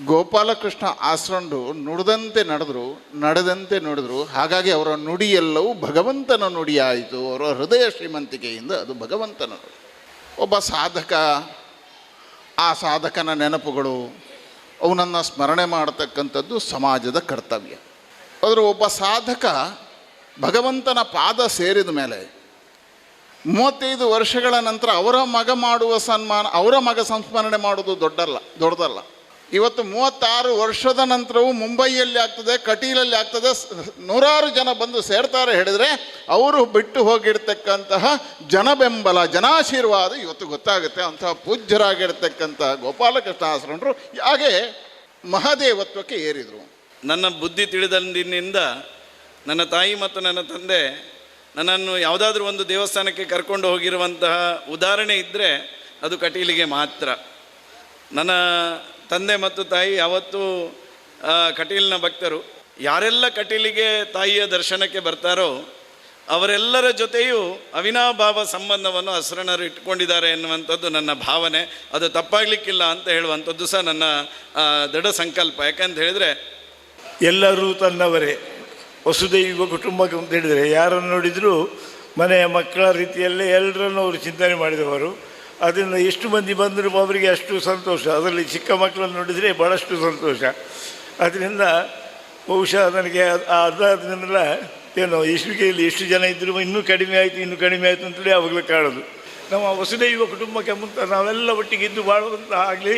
ಗೋಪಾಲಕೃಷ್ಣ ಆಸ್ರಂಡು ನುಡಿದಂತೆ ನಡೆದಂತೆ ನುಡಿದ್ರು. ಹಾಗಾಗಿ ಅವರ ನುಡಿಯೆಲ್ಲವೂ ಭಗವಂತನ ನುಡಿಯಾಯಿತು. ಅವರ ಹೃದಯ ಶ್ರೀಮಂತಿಕೆಯಿಂದ ಅದು ಭಗವಂತನ ನುಡಿ. ಒಬ್ಬ ಸಾಧಕ, ಆ ಸಾಧಕನ ನೆನಪುಗಳು, ಅವನನ್ನು ಸ್ಮರಣೆ ಮಾಡತಕ್ಕಂಥದ್ದು ಸಮಾಜದ ಕರ್ತವ್ಯ. ಆದರೆ ಒಬ್ಬ ಸಾಧಕ ಭಗವಂತನ ಪಾದ ಸೇರಿದ ಮೇಲೆ 35 ವರ್ಷಗಳ ನಂತರ ಅವರ ಮಗ ಮಾಡುವ ಸನ್ಮಾನ, ಅವರ ಮಗ ಸಂಸ್ಮರಣೆ ಮಾಡೋದು ದೊಡ್ಡದಲ್ಲ. ಇವತ್ತು 36 ವರ್ಷದ ನಂತರವೂ ಮುಂಬೈಯಲ್ಲಿ ಆಗ್ತದೆ, ಕಟೀಲಲ್ಲಿ ಆಗ್ತದೆ, ನೂರಾರು ಜನ ಬಂದು ಸೇರ್ತಾರೆ ಹೇಳಿದರೆ ಅವರು ಬಿಟ್ಟು ಹೋಗಿರ್ತಕ್ಕಂತಹ ಜನಬೆಂಬಲ, ಜನಾಶೀರ್ವಾದ ಇವತ್ತು ಗೊತ್ತಾಗುತ್ತೆ. ಅಂತಹ ಪೂಜ್ಯರಾಗಿರ್ತಕ್ಕಂಥ ಗೋಪಾಲಕೃಷ್ಣ ಆಶ್ರಮರು ಹಾಗೆ ಮಹಾದೇವತ್ವಕ್ಕೆ ಏರಿದರು. ನನ್ನ ಬುದ್ಧಿ ತಿಳಿದಂದಿನಿಂದ ನನ್ನ ತಾಯಿ ಮತ್ತು ನನ್ನ ತಂದೆ ನನ್ನನ್ನು ಯಾವುದಾದ್ರೂ ಒಂದು ದೇವಸ್ಥಾನಕ್ಕೆ ಕರ್ಕೊಂಡು ಹೋಗಿರುವಂತಹ ಉದಾಹರಣೆ ಇದ್ದರೆ ಅದು ಕಟೀಲಿಗೆ ಮಾತ್ರ. ನನ್ನ ತಂದೆ ಮತ್ತು ತಾಯಿ ಯಾವತ್ತೂ ಕಟೀಲಿನ ಭಕ್ತರು. ಯಾರೆಲ್ಲ ಕಟೀಲಿಗೆ ತಾಯಿಯ ದರ್ಶನಕ್ಕೆ ಬರ್ತಾರೋ ಅವರೆಲ್ಲರ ಜೊತೆಯೂ ಅವಿನಾಭಾವ ಸಂಬಂಧವನ್ನು ಅಸ್ರಣರು ಇಟ್ಕೊಂಡಿದ್ದಾರೆ ಎನ್ನುವಂಥದ್ದು ನನ್ನ ಭಾವನೆ. ಅದು ತಪ್ಪಾಗಲಿಕ್ಕಿಲ್ಲ ಅಂತ ಹೇಳುವಂಥದ್ದು ಸಹ ನನ್ನ ದೃಢ ಸಂಕಲ್ಪ. ಯಾಕಂತ ಹೇಳಿದರೆ ಎಲ್ಲರೂ ತನ್ನವರೇ, ವಸುದೈವ ಕುಟುಂಬಕ್ಕೆ ಅಂತ ಹೇಳಿದರೆ ಯಾರನ್ನು ನೋಡಿದರೂ ಮನೆಯ ಮಕ್ಕಳ ರೀತಿಯಲ್ಲೇ ಎಲ್ಲರನ್ನು ಅವರು ಚಿಂತನೆ ಮಾಡಿದವರು. ಅದರಿಂದ ಎಷ್ಟು ಮಂದಿ ಬಂದರೂ ಅವರಿಗೆ ಅಷ್ಟು ಸಂತೋಷ. ಅದರಲ್ಲಿ ಚಿಕ್ಕ ಮಕ್ಕಳನ್ನು ನೋಡಿದರೆ ಭಾಳಷ್ಟು ಸಂತೋಷ. ಅದರಿಂದ ಬಹುಶಃ ನನಗೆ ಅದಾದ್ಮೇಲೆ ಏನೋ ಇಸುವಿಕೆಯಲ್ಲಿ ಎಷ್ಟು ಜನ ಇದ್ದರೂ ಇನ್ನೂ ಕಡಿಮೆ ಆಯಿತು ಅಂತೇಳಿ ಆವಾಗಲೇ ಕಾಣೋದು. ನಮ್ಮ ವಸುದೈವ ಕುಟುಂಬಕ್ಕೆ ಮುಂತ ನಾವೆಲ್ಲ ಒಟ್ಟಿಗೆ ಇದ್ದು ಬಾಳುವಂತ ಆಗಲಿ,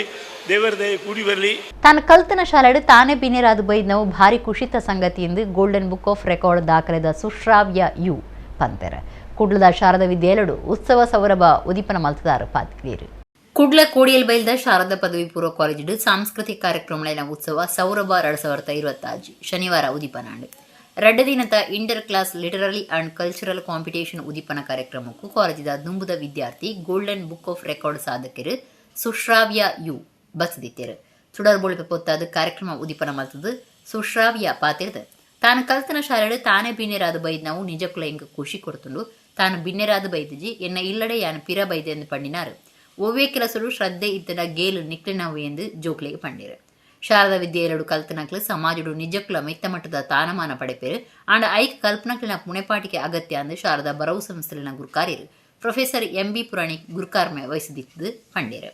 ದೇವರ ದಯೆ ಕೂಡಿ ಬರಲಿ. ತಾನು ಕಲ್ತನ ಶಾಲೆಡು ತಾನೇ ಬಿನ್ನೆರಾದ ಬೈದ್ನವು ಭಾರಿ ಖುಷಿತ ಸಂಗತಿಯಿಂದ ಗೋಲ್ಡನ್ ಬುಕ್ ಆಫ್ ರೆಕಾರ್ಡ್ ದಾಖಲೆದ ಸುಶ್ರಾವ್ಯ ಯು ಪಂತೆರ ಕುಡ್ಲದ ಶಾರದಾ ವಿದ್ಯಾಲಯಡು ಉತ್ಸವ ಸೌರಭ ಉದೀಪನ ಮಲ್ತದಾರ ಪಾತ್ಕೀರು. ಕುಡ್ಲ ಕೋಡಿಯಲ್ ಬೈಲ್ದ ಶಾರದಾ ಪದವಿ ಪೂರ್ವ ಕಾಲೇಜು ಸಾಂಸ್ಕೃತಿಕ ಕಾರ್ಯಕ್ರಮಗಳ ಉತ್ಸವ ಸೌರಭ 2025 ಶನಿವಾರ ಉದೀಪನಾಂಡು. 2 ದಿನದ inter class literary and cultural competition ಉದೀಪನ ಕಾರ್ಯಕ್ರಮಕ್ಕೂ ಕಾಲೇಜಿದ ದುಂಬುದ ವಿದ್ಯಾರ್ಥಿ ಗೋಲ್ಡನ್ ಬುಕ್ ಆಫ್ ರೆಕಾರ್ಡ್ ಸಾಧಕರು ಸುಶ್ರಾವ್ಯ ಯು ಬಸದಿತ್ತರು. ಸುಡರ್ಬೋಳ್ಪೆ ಪೊತ್ತಾದ ಕಾರ್ಯಕ್ರಮ ಉದೀಪನ ಮಲ್ತದು ಸುಶ್ರಾವ್ಯ ಪಾತಿರ್ದ ತಾನು ಕಲ್ತನ ಶಾಲೆಡು ತಾನೇ ಬಿನ್ನೆರಾದ ಬೈದ್ ನಾವು ನಿಜಕ್ಕೂ ಹೆಂಗೆ ಖುಷಿ ಕೊಡ್ತುಂಡು. ತಾನು ಬಿನ್ನೆರಾದ ಬೈದಜಿ ಎನ್ನ ಇಲ್ಲಡೆ ಯಾನು ಪಿರ ಬೈದೆ ಎಂದು ಪಂಡಿನಾರು. ಒವ್ವೇ ಕೆಲಸರು ಶ್ರದ್ಧೆ ಇತ್ತನ ಗೇಲು ನಿಕ್ಲಿನವು ಎಂದು ಜೋಕ್ಲೆಗೆ ಪಂಡಿರು. ಶಾರದಾ ವಿದ್ಯಾಲಯಡು ಕಲ್ತನಕ್ಲು ಸಮಾಜಡು ನಿಜಕ್ಕುಲ ಮೆತ್ತ ಮಟ್ಟದ ತಾನಮಾನ ಪಡೆಪೇರು ಆಂಡ ಐಕ್ ಕಲ್ಪನಕ್ಲಿನ ಪುಣೆಪಾಟಿಗೆ ಅಗತ್ಯ ಅಂದು ಶಾರದಾ ಬರವು ಸಂಸ್ಥೆಲಿನ ಗುರುಕಾರ್ಯರು ಪ್ರೊಫೆಸರ್ MB ಪುರಾಣಿಕ್ ಗುರುಕಾರ್ಮೆ ವಹಿಸಿದ್ದು ಪಂಡೇರು.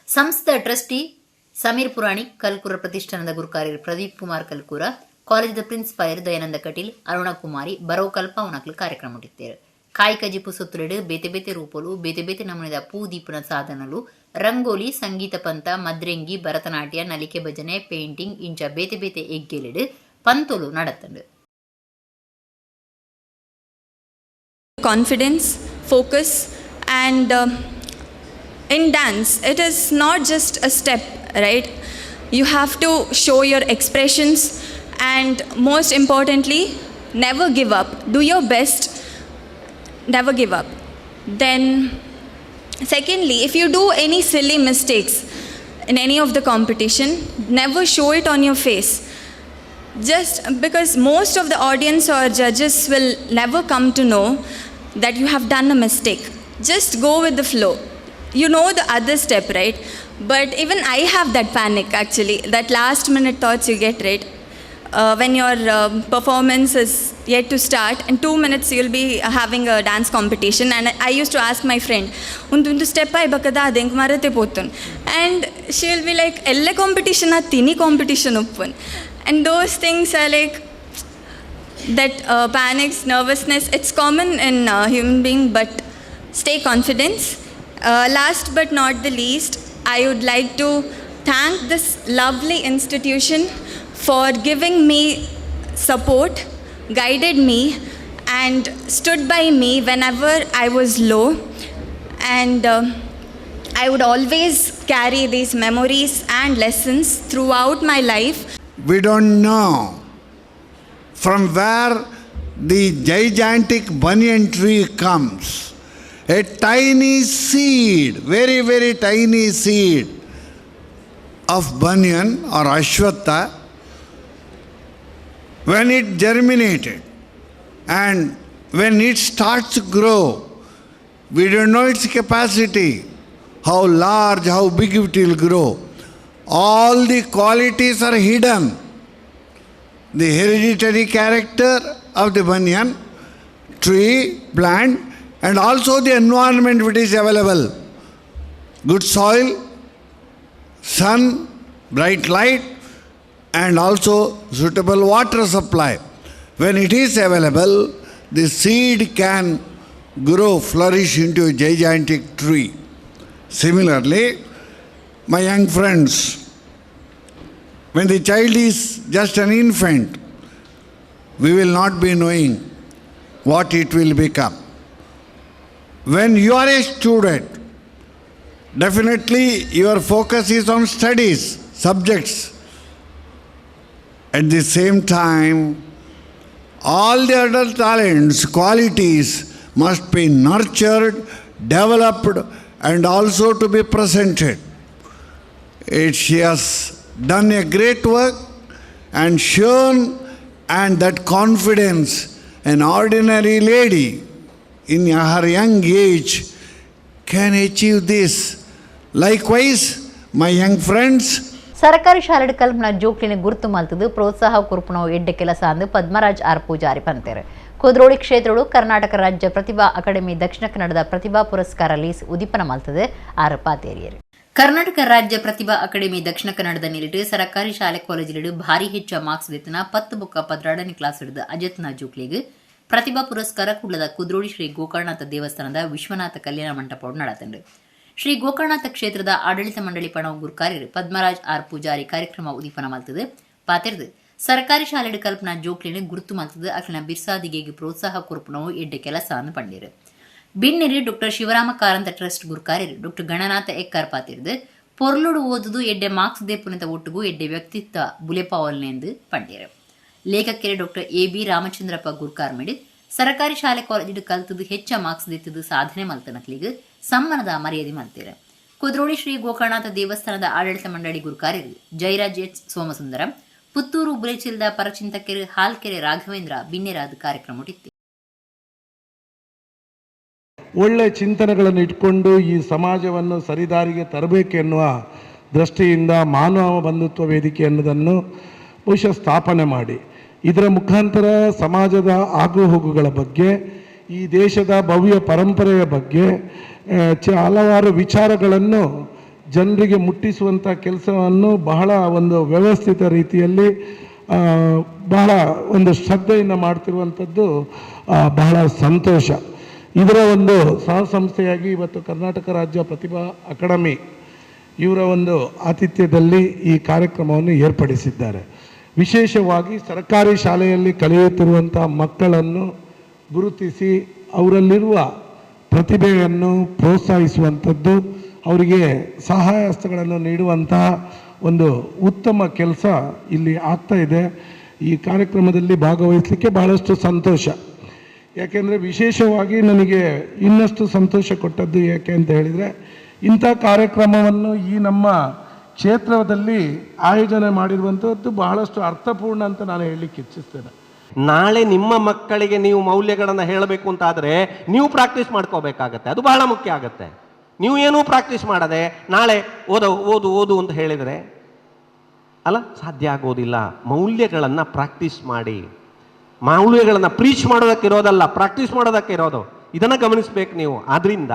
ಸಂಸ್ಥೆಯ ಟ್ರಸ್ಟಿ ಸಮೀರ್ ಪುರಾಣಿಕ್ ಕಲ್ಕೂರ ಪ್ರತಿಷ್ಠಾನದ ಗುರುಕಾರ್ಯರು ಪ್ರದೀಪ್ ಕುಮಾರ್ ಕಲ್ಕೂರ ಕಾಲೇಜದ ಪ್ರಿನ್ಸಿಪಾಯರ್ ದಯಾನಂದ ಕಟೀಲ್ ಅರುಣ ಕುಮಾರಿ ಬರೋ ಕಲ್ಪವನಕ್ಲು ಕಾರ್ಯಕ್ರಮ ಮುಟ್ಟಿತ್ತೇರು ಕಾಯಕ ಜಿಪ್ಪು ಸುತ್ತುಲೆಡು ಬೇತೆ ಬೇತೆ ರೂಪಲು ಬೇತೆ ಬೇತೆ ನಮೂನೆದ ಪೂ ದೀಪನ ಸಾಧನಲು ರಂಗೋಲಿ ಸಂಗೀತ ಪಂತ ಮದ್ರೆಂಗಿ ಭರತನಾಟ್ಯ ನಲಿಕೆ ಭಜನೆ ಪೇಂಟಿಂಗ್ ಇಂಚ ಬೇತೆ ಬೇತೆ ಎಗ್ಗೆಲೆಡು ಪಂತೊಲು ನಡತಂಡು. Confidence, focus, and in dance it is not just a step, right? You have to show your expressions, and most importantly, never give up. Do your best, never give up. Then secondly, if you do any silly mistakes in any of the competition, never show it on your face, just because most of the audience or judges will never come to know that you have done a mistake. Just go with the flow. You know the other step, right? But even I have that panic actually, that last minute thoughts you get, right? When your performance is yet to start, in 2 minutes you'll be having a dance competition, and I used to ask my friend, undu step ai bakada adenk marate potun, and she'll be like, elle competition a tini competition uppun. And those things are like that panics, nervousness, it's common in human being, but stay confident. Last but not the least, I would like to thank this lovely institution for giving me support, guided me, and stood by me whenever I was low. And I would always carry these memories and lessons throughout my life. We don't know from where the gigantic banyan tree comes. A tiny seed, very, very tiny seed of banyan or ashwatha, when it germinated and when it starts to grow, we don't know its capacity, how large, how big it will grow. All the qualities are hidden. The hereditary character of the banyan tree, plant, and also the environment which is available. Good soil, sun, bright light, and also suitable water supply. When it is available, the seed can grow, flourish into a gigantic tree. Similarly, my young friends, when the child is just an infant, we will not be knowing what it will become. When you are a student, definitely your focus is on studies, subjects. At the same time, all the other talents, qualities must be nurtured, developed, and also to be presented. She has done a great work and shown, and that confidence, an ordinary lady in her young age can achieve this. Likewise, my young friends, ಸರ್ಕಾರಿ ಶಾಲೆಡ್ ಕಲ್ಪನ ಜೋಕ್ಲಿನ ಗುರುತು ಮಲ್ತದು ಪ್ರೋತ್ಸಾಹ ಕುರುಪುನ ಎಡ್ಡೆ ಕೆಲಸ ಅಂದು Padmaraj R Poojary ಪಂತೇರು Kudroli ಕ್ಷೇತ್ರಗಳು ಕರ್ನಾಟಕ ರಾಜ್ಯ ಪ್ರತಿಭಾ academy ದಕ್ಷಿಣ ಕನ್ನಡದ ಪ್ರತಿಭಾ ಪುರಸ್ಕಾರ ಲೀಸ್ ಉದಿಪನ ಮಲ್ತದೆ ಆರು ಪಾತೇರಿಯರು. ಕರ್ನಾಟಕ ರಾಜ್ಯ ಪ್ರತಿಭಾ ಅಕಾಡೆಮಿ ದಕ್ಷಿಣ ಕನ್ನಡದ ನೀರಿಟ್ಟು ಸರ್ಕಾರಿ ಶಾಲೆ ಕಾಲೇಜಿಲಿಡು ಭಾರಿ ಹೆಚ್ಚ ಮಾರ್ಕ್ಸ್ ವೆತನ 10 ಬುಕ್ಕ 12ನೇ ಕ್ಲಾಸ್ ಹಿಡಿದು ಅಜತ್ನ ಜೋಕ್ಲಿಗೆ ಪ್ರತಿಭಾ ಪುರಸ್ಕಾರ ಕುಳ್ಳದ ಕುದ್ರೋಳಿ ಶ್ರೀ ಗೋಕರ್ಣನಾಥ ದೇವಸ್ಥಾನದ ವಿಶ್ವನಾಥ ಕಲ್ಯಾಣ ಮಂಟಪ ನಡೆತಂಡು. ಶ್ರೀ ಗೋಕರ್ಣನಾಥ ಕ್ಷೇತ್ರದ ಆಡಳಿತ ಮಂಡಳಿ ಪಣವು ಗುರುಕಾರ್ಯರು ಪದ್ಮರಾಜ್ ಆರ್ ಪೂಜಾರಿ ಕಾರ್ಯಕ್ರಮ ಉದೀಪನ ಮಲ್ತದೆ ಪಾತೆರ್ದು ಸರ್ಕಾರಿ ಶಾಲೆಡ್ ಕಲ್ಪನಾ ಜೋಕ್ಲಿನ ಗುರುತು ಮಲ್ತದೆ ಅಕ್ಲಿನ ಬಿರ್ಸಾದಿಗೆಗೆ ಪ್ರೋತ್ಸಾಹ ಕುರುಪುನವು ಎಡ್ಡೆ ಕೆಲಸ ಅನ್ನು ಪಂಡಿರು. ಬಿನ್ನೆರೆ ಡಾಕ್ಟರ್ ಶಿವರಾಮ ಕಾರಂತ ಟ್ರಸ್ಟ್ ಗುರುಕಾರ್ಯರು ಡಾಕ್ಟರ್ ಗಣನಾಥ ಎಕ್ಕಾರ್ ಪಾತಿರ್ದು ಪೊರ್ಲುಡು ಓದುದು ಎಡ್ಡೆ ಮಾರ್ಕ್ಸ್ ದೇಪುನಿತ ಒಟ್ಟುಗೂ ಎಡ್ಡೆ ವ್ಯಕ್ತಿತ್ವ ಬುಲೆಪಾವಲ್ನೆ ಎಂದು ಪಂಡಿರು. ಲೇಖಕರು ಡಾಕ್ಟರ್ ಎ.ಬಿ. ರಾಮಚಂದ್ರಪ್ಪ ಗುರ್ಕಾರ್ಮೆಡ್ ಸರ್ಕಾರಿ ಶಾಲೆ ಕಾಲೇಜಿಡು ಕಲ್ತದು ಹೆಚ್ಚ ಮಾರ್ಕ್ಸ್ ದಿತ್ತದು ಸಾಧನೆ ಮಲ್ತನಕ್ಲಿಗೆ ಸಮ್ಮಾನದ ಮರ್ಯಾದೆ ಮಲ್ತೀರ. ಕುದ್ರೋಳಿ ಶ್ರೀ ಗೋಕರ್ಣನಾಥ ದೇವಸ್ಥಾನದ ಆಡಳಿತ ಮಂಡಳಿ ಗುರುಕಾರ್ಯರು ಜಯರಾಜ್ ಎಚ್ ಸೋಮಸುಂದರಂ, ಪುತ್ತೂರು ಬುಲೆಚಿಲ್ದ ಪರಚಿಂತಕೆರೆ ಹಾಲ್ಕೆರೆ ರಾಘವೇಂದ್ರ ಬಿನ್ನೆರಾದ ಕಾರ್ಯಕ್ರಮ ಇತ್ತು. ಒಳ್ಳೆ ಚಿಂತನೆಗಳನ್ನು ಇಟ್ಕೊಂಡು ಈ ಸಮಾಜವನ್ನು ಸರಿದಾರಿಗೆ ತರಬೇಕೆನ್ನುವ ದೃಷ್ಟಿಯಿಂದ ಮಾನವ ಬಂಧುತ್ವ ವೇದಿಕೆ ಅನ್ನೋದನ್ನು ಬಹುಶಃ ಸ್ಥಾಪನೆ ಮಾಡಿ ಇದರ ಮುಖಾಂತರ ಸಮಾಜದ ಆಗುಹೋಗುಗಳ ಬಗ್ಗೆ, ಈ ದೇಶದ ಭವ್ಯ ಪರಂಪರೆಯ ಬಗ್ಗೆ ಹಲವಾರು ವಿಚಾರಗಳನ್ನು ಜನರಿಗೆ ಮುಟ್ಟಿಸುವಂಥ ಕೆಲಸವನ್ನು ಬಹಳ ಒಂದು ವ್ಯವಸ್ಥಿತ ರೀತಿಯಲ್ಲಿ ಬಹಳ ಒಂದು ಶ್ರದ್ಧೆಯಿಂದ ಮಾಡ್ತಿರುವಂಥದ್ದು ಬಹಳ ಸಂತೋಷ. ಇದರ ಒಂದು ಸಹ ಸಂಸ್ಥೆಯಾಗಿ ಇವತ್ತು ಕರ್ನಾಟಕ ರಾಜ್ಯ ಪ್ರತಿಭಾ ಅಕಾಡೆಮಿ ಇವರ ಒಂದು ಆತಿಥ್ಯದಲ್ಲಿ ಈ ಕಾರ್ಯಕ್ರಮವನ್ನು ಏರ್ಪಡಿಸಿದ್ದಾರೆ. ವಿಶೇಷವಾಗಿ ಸರ್ಕಾರಿ ಶಾಲೆಯಲ್ಲಿ ಕಲಿಯುತ್ತಿರುವಂಥ ಮಕ್ಕಳನ್ನು ಗುರುತಿಸಿ ಅವರಲ್ಲಿರುವ ಪ್ರತಿಭೆಯನ್ನು ಪ್ರೋತ್ಸಾಹಿಸುವಂಥದ್ದು, ಅವರಿಗೆ ಸಹಾಯ ಹಸ್ತಗಳನ್ನು ನೀಡುವಂತಹ ಒಂದು ಉತ್ತಮ ಕೆಲಸ ಇಲ್ಲಿ ಆಗ್ತಾ ಇದೆ. ಈ ಕಾರ್ಯಕ್ರಮದಲ್ಲಿ ಭಾಗವಹಿಸಲಿಕ್ಕೆ ಬಹಳಷ್ಟು ಸಂತೋಷ. ಯಾಕೆಂದರೆ ವಿಶೇಷವಾಗಿ ನನಗೆ ಇನ್ನಷ್ಟು ಸಂತೋಷ ಕೊಟ್ಟದ್ದು ಯಾಕೆ ಅಂತ ಹೇಳಿದರೆ, ಇಂಥ ಕಾರ್ಯಕ್ರಮವನ್ನು ಈ ನಮ್ಮ ಕ್ಷೇತ್ರದಲ್ಲಿ ಆಯೋಜನೆ ಮಾಡಿರುವಂಥದ್ದು ಬಹಳಷ್ಟು ಅರ್ಥಪೂರ್ಣ ಅಂತ ನಾನು ಹೇಳಲಿಕ್ಕೆ ಇಚ್ಛಿಸ್ತೇನೆ. ನಾಳೆ ನಿಮ್ಮ ಮಕ್ಕಳಿಗೆ ನೀವು ಮೌಲ್ಯಗಳನ್ನು ಹೇಳಬೇಕು ಅಂತಾದರೆ ನೀವು ಪ್ರಾಕ್ಟೀಸ್ ಮಾಡ್ಕೋಬೇಕಾಗತ್ತೆ. ಅದು ಬಹಳ ಮುಖ್ಯ ಆಗುತ್ತೆ. ನೀವು ಏನೂ ಪ್ರಾಕ್ಟೀಸ್ ಮಾಡದೆ ನಾಳೆ ಓದು ಅಂತ ಹೇಳಿದರೆ ಅಲ್ಲ, ಸಾಧ್ಯ ಆಗೋದಿಲ್ಲ. ಮೌಲ್ಯಗಳನ್ನು ಪ್ರಾಕ್ಟೀಸ್ ಮಾಡಿ. ಮೌಲ್ಯಗಳನ್ನು ಪ್ರೀಚ್ ಮಾಡೋದಕ್ಕೆ ಇರೋದಲ್ಲ, ಪ್ರಾಕ್ಟೀಸ್ ಮಾಡೋದಕ್ಕೆ ಇರೋದು. ಇದನ್ನು ಗಮನಿಸಬೇಕು ನೀವು. ಆದ್ದರಿಂದ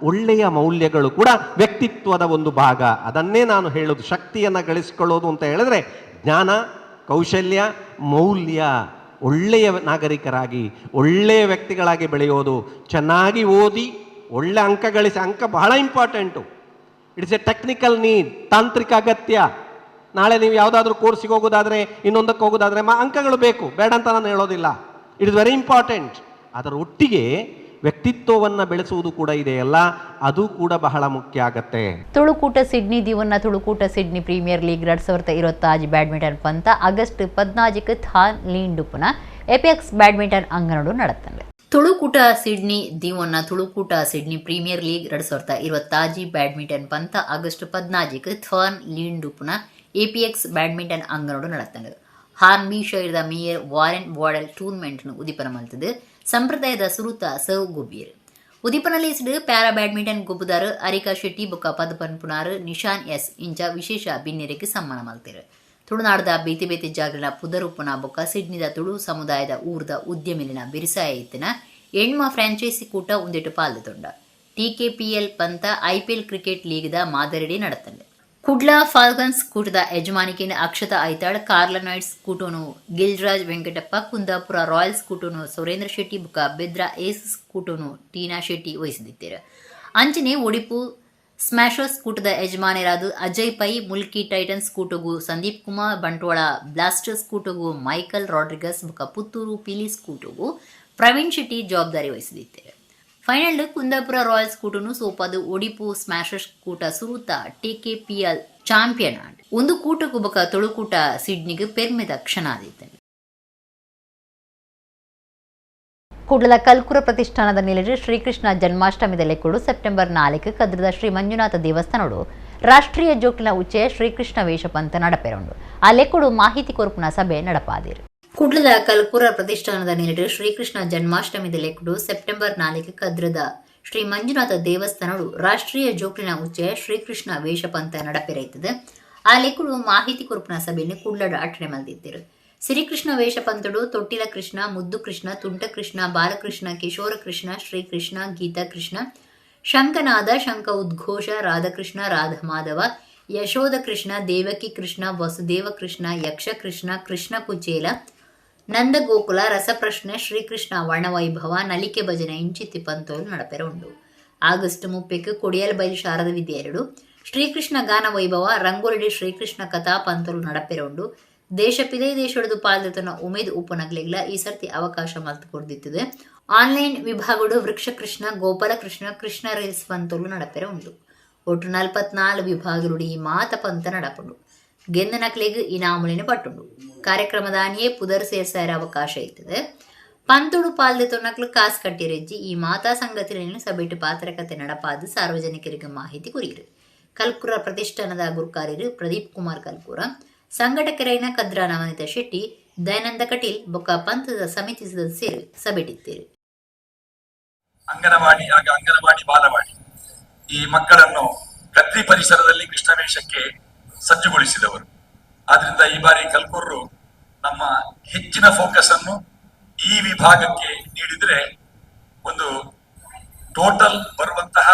ಒಳ್ಳೆಯ ಮೌಲ್ಯಗಳು ಕೂಡ ವ್ಯಕ್ತಿತ್ವದ ಒಂದು ಭಾಗ. ಅದನ್ನೇ ನಾನು ಹೇಳೋದು, ಶಕ್ತಿಯನ್ನು ಗಳಿಸಿಕೊಳ್ಳೋದು ಅಂತ ಹೇಳಿದ್ರೆ ಜ್ಞಾನ, ಕೌಶಲ್ಯ, ಮೌಲ್ಯ, ಒಳ್ಳೆಯ ನಾಗರಿಕರಾಗಿ ಒಳ್ಳೆಯ ವ್ಯಕ್ತಿಗಳಾಗಿ ಬೆಳೆಯೋದು. ಚೆನ್ನಾಗಿ ಓದಿ ಒಳ್ಳೆ ಅಂಕ ಗಳಿಸಿ. ಅಂಕ ಬಹಳ important. It's A technical need, ತಾಂತ್ರಿಕ ಅಗತ್ಯ. ನಾಳೆ ನೀವು ಯಾವುದಾದ್ರೂ ಕೋರ್ಸಿಗೆ ಹೋಗೋದಾದರೆ, ಇನ್ನೊಂದಕ್ಕೆ ಹೋಗೋದಾದರೆ ಅಂಕಗಳು ಬೇಕು, ಬೇಡ ಅಂತ ನಾನು ಹೇಳೋದಿಲ್ಲ. It is very important. ಅದರ ಒಟ್ಟಿಗೆ ವ್ಯಕ್ತಿತ್ವವನ್ನು ಬೆಳೆಸುವುದು ಕೂಡ ಇದೆಯಲ್ಲ, ಅದು ಕೂಡ ಬಹಳ ಮುಖ್ಯ ಆಗತ್ತೆ. ತುಳುಕೂಟ ಸಿಡ್ನಿ ದಿವನ್ನ Tulukoota Sydney premier league 2025 badminton ಪಂತ ಆಗಸ್ಟ್ 14 ಥಾನ್ ಲೀಂಡುಪುನ ಎಪೆಕ್ಸ್ ಬ್ಯಾಡ್ಮಿಂಟನ್ ಅಂಗನಡು ನಡೆತಂದೆ. ತುಳುಕೂಟ ಸಿಡ್ನಿ ದಿವನ್ನ Tulukoota Sydney premier league 2025 badminton ಪಂತ ಆಗಸ್ಟ್ 14 ಥಾನ್ ಲೀಂಡುಪುನ ಎಪಿಎಕ್ಸ್ ಬ್ಯಾಡ್ಮಿಂಟನ್ ಅಂಗನಡು ನಡೆತಂದೆ. ಹಾರ್ನ್ಬಿ ಶೈರ್ದ ಮೇಯರ್ ವಾರೆನ್ ವಾಡಲ್ ಟೂರ್ನಮೆಂಟ್ನು ಉದಿಪನ ಮಲ್ತದು. ಸಂಪ್ರದಾಯದ ಸುರುತ ಸರ್ವ್ ಗುಬೀರ್ ಉದಿಪನಲ್ಲಿಸಿಡು ಪ್ಯಾರಾ ಬ್ಯಾಡ್ಮಿಂಟನ್ ಗುಬ್ಬುದಾರು ಅರಿಕಾ ಶೆಟ್ಟಿ ಬೊಕ್ಕ ಪದಪನ್ ಪುನಾರು ನಿಶಾನ್ ಎಸ್ ಇಂಚ ವಿಶೇಷ ಬಿನ್ನೆರಿಗೆ ಸಮ್ಮಾನ ಮಲ್ತಿರು. ತುಳುನಾಡದ ಬೇತಿ ಬೇತಿ ಜಾಗರಿನ ಪುದರುಪ್ಪನ ಬೊಕ್ಕ ಸಿಡ್ನಿದ ತುಳು ಸಮುದಾಯದ ಊರ್ದ ಉದ್ಯಮಿಲಿನ ಬಿರುಸಾಯ ಇತ್ತಿನ ಎಣ್ಮ ಫ್ರಾಂಚೈಸಿ ಕೂಟ ಉಂದೆಟ್ಟು ಪಾಲ್ದೊಂಡ. ಟಿಕೆಪಿಎಲ್ ಪಂತ ಐಪಿಎಲ್ ಕ್ರಿಕೆಟ್ ಲೀಗ್ದ ಮಾದರಿಡಿ ನಡೆತಂದೆ. ಕುಡ್ಲಾ ಫಾಲ್ಕನ್ಸ್ ಕೂಟದ ಯಜಮಾನಿಕೆಯನ್ನು ಅಕ್ಷತಾ ಐತಾಳ್, ಕಾರ್ಲ ನೈಟ್ಸ್ ಕೂಟೋನು ಗಿಲ್ರಾಜ್ ವೆಂಕಟಪ್ಪ, ಕುಂದಾಪುರ ರಾಯಲ್ಸ್ ಕೂಟೋನು ಸುರೇಂದ್ರ ಶೆಟ್ಟಿ ಬುಕ್ಕ ಬೆದ್ರಾ ಏಸಸ್ ಕೂಟೋನು ಟೀನಾ ಶೆಟ್ಟಿ ವಹಿಸಿದ್ದರು. ಅಂಚನೆ ಒಡಿಪು ಸ್ಮ್ಯಾಶರ್ಸ್ ಕೂಟದ ಯಜಮಾನರಾದ ಅಜಯ್ ಪೈ, ಮುಲ್ಕಿ ಟೈಟನ್ಸ್ ಕೂಟಗೂ ಸಂದೀಪ್ ಕುಮಾರ್, ಬಂಟ್ವಾಳ ಬ್ಲಾಸ್ಟರ್ಸ್ ಕೂಟಗೂ ಮೈಕಲ್ ರಾಡ್ರಿಗಸ್ ಬುಕ್ಕ ಪುತ್ತೂರು ಪಿಲೀಸ್ ಕೂಟಗೂ ಪ್ರವೀಣ್ ಶೆಟ್ಟಿ ಜವಾಬ್ದಾರಿ ವಹಿಸಿದ್ದರು. ಫೈನಲ್ ಕುಂದಾಪುರ ರಾಯಲ್ಸ್ ಕೂಟನು ಸೋಪಾದು ಒಡಿಪು ಸ್ಮ್ಯಾಶರ್ಸ್ ಕೂಟ ಸುರುತ ಟಿಕೆಪಿಎಲ್ ಚಾಂಪಿಯನ್ ಆಂಡ್ ಒಂದು ಕೂಟಕ್ಕೂ ಬಕ ತುಳುಕೂಟ ಸಿಡ್ನಿಗೆ ಪೆರ್ಮೆದ ಕ್ಷಣ ಆದಿತ್ತು. ಕೂಡಲ ಕಲ್ಕುರ ಪ್ರತಿಷ್ಠಾನದ ನಿಲಜ ಶ್ರೀಕೃಷ್ಣ ಜನ್ಮಾಷ್ಟಮಿದಲ್ಲಿ ಕೂಡ ಸೆಪ್ಟೆಂಬರ್ 4 ಕದ್ರದ ಶ್ರೀ ಮಂಜುನಾಥ ದೇವಸ್ಥಾನಡು ರಾಷ್ಟ್ರೀಯ ಜೋಕ್ಲಿನ ಉಚ್ಚೆ ಶ್ರೀಕೃಷ್ಣ ವೇಷ ಪಂತ ನಡಪೆರಂಡು ಅಲೆಕೊಡು ಮಾಹಿತಿ ಕೊರಪುನ ಸಭೆ ನಡಪಾದಿರು. ಕುಡ್ಲದ ಕಲ್ಪುರ ಪ್ರತಿಷ್ಠಾನದ ನಿಲಡು ಶ್ರೀಕೃಷ್ಣ ಜನ್ಮಾಷ್ಟಮಿದಲ್ಲಿ ಕೂಡ ಸೆಪ್ಟೆಂಬರ್ 4 ಕದ್ರದ ಶ್ರೀ ಮಂಜುನಾಥ ದೇವಸ್ಥಾನಡು ರಾಷ್ಟ್ರೀಯ ಜೋಕ್ಲಿನ ಉಚ್ಚೆ ಶ್ರೀಕೃಷ್ಣ ವೇಷ ಪಂತ ನಡಪೆರೈತದೆ. ಆ ಲೆಕ್ಕಡು ಮಾಹಿತಿ ಕೊರಪುನ ಸಭೆಯನ್ನು ಕುಡ್ಲಡ ಅಟನೆ ಮಲ್ದಿದ್ದರು. ಶ್ರೀಕೃಷ್ಣ ವೇಷ ಪಂತಡು ತೊಟ್ಟಿಲ ಕೃಷ್ಣ, ಮುದ್ದು ಕೃಷ್ಣ, ತುಂಟ ಕೃಷ್ಣ, ಬಾಲಕೃಷ್ಣ, ಕಿಶೋರ ಕೃಷ್ಣ, ಶ್ರೀಕೃಷ್ಣ, ಗೀತಾ ಕೃಷ್ಣ, ಶಂಕನಾದ, ಶಂಕ ಉದ್ಘೋಷ, ರಾಧಕೃಷ್ಣ, ರಾಧಮಾಧವ, ಯಶೋಧ ಕೃಷ್ಣ, ದೇವಕಿ ಕೃಷ್ಣ, ವಸುದೇವ ಕೃಷ್ಣ, ಯಕ್ಷ ಕೃಷ್ಣ, ಕೃಷ್ಣ ಕುಚೇಲ, ನಂದಗೋಕುಲ, ರಸಪ್ರಶ್ನೆ, ಶ್ರೀಕೃಷ್ಣ ವರ್ಣವೈಭವ, ನಲಿಕೆ ಭಜನೆ ಇಂಚಿತಿ ಪಂತೋಲು ನಡಪೆರ ಉಂಡು. ಆಗಸ್ಟ್ 30 ಕೊಡಿಯಲ್ ಬೈಲು ಶಾರದ ವಿದ್ಯೆ 2 ಶ್ರೀಕೃಷ್ಣ ಗಾನ ವೈಭವ, ರಂಗೋಲಿಡಿ ಶ್ರೀಕೃಷ್ಣ ಕಥಾ ಪಂತೋಲು ನಡಪೆರ ಉಂಡು. ದೇಶ ಪಿದೇ ದೇಶದ ಪಾಲ್ದತನ ಉಮೇದ್ ಉಪನಗ್ಲೆಗ್ಲ ಈ ಸರ್ತಿ ಅವಕಾಶ ಮಲ್ತು ಕೊಡ್ದಿತ್ತದೆ. ಆನ್ಲೈನ್ ವಿಭಾಗಡು ವೃಕ್ಷ ಕೃಷ್ಣ, ಗೋಪಾಲ ಕೃಷ್ಣ, ಕೃಷ್ಣ ರೀಲ್ಸ್ ಪಂತೋಲು ನಡಪೆರ ಉಂಡು. ಒಟ್ಟು 44 ವಿಭಾಗರುಡಿ ಈ ಮಾತ ಪಂತ ನಡಪುಂಡು. ಗೆಂದ ನಕ್ಲೆಗ್ ಇನಾಮುಲಿನ ಪಟ್ಟುಂಡು. ಕಾರ್ಯಕ್ರಮದಾನಿಯೇ ಪುದರ್ ಸೇರ್ಸಾರ ಅವಕಾಶ ಇರ್ತದೆ. ಪಂತುಡು ಪಾಲ್ದೆ ತೊನ್ನಕ್ಲು ಕಾಸು ಕಟ್ಟಿರೆಜ್ಜಿ ಈ ಮಾತಾ ಸಂಗತಿಯನ್ನು ಸಭೆಟ್ಟು ಪಾತ್ರಕತೆ ನಡಪಾದು ಸಾರ್ವಜನಿಕರಿಗೆ ಮಾಹಿತಿ ಕುರಿಯಿರು. ಕಲ್ಕುರ ಪ್ರತಿಷ್ಠಾನದ ಗುರುಕಾರ್ಯರು ಪ್ರದೀಪ್ ಕುಮಾರ್ ಕಲ್ಕುರ, ಸಂಘಟಕರೈನ ಕದ್ರಾ ನವನಿತ ಶೆಟ್ಟಿ, ದಯಾನಂದ ಕಟೀಲ್ ಬೊಕ್ಕ ಪಂಥದ ಸಮಿತಿ ಸದಸ್ಯರು ಸಭೆಟಿದ್ದೇರು. ಅಂಗನವಾಡಿ ಹಾಗೂ ಅಂಗನವಾಡಿ ಬಾಲವಾಡಿ ಈ ಮಕ್ಕಳನ್ನು ಕದ್ರಿ ಪರಿಸರದಲ್ಲಿ ಕೃಷ್ಣ ವೇಷಕ್ಕೆ ಸಜ್ಜುಗೊಳಿಸಿದವರು. ಆದ್ರಿಂದ ಈ ಬಾರಿ ಕಲ್ಕೂರು ನಮ್ಮ ಹೆಚ್ಚಿನ ಫೋಕಸ್ ಅನ್ನು ಈ ವಿಭಾಗಕ್ಕೆ ನೀಡಿದ್ರೆ ಒಂದು ಟೋಟಲ್ ಬರುವಂತಹ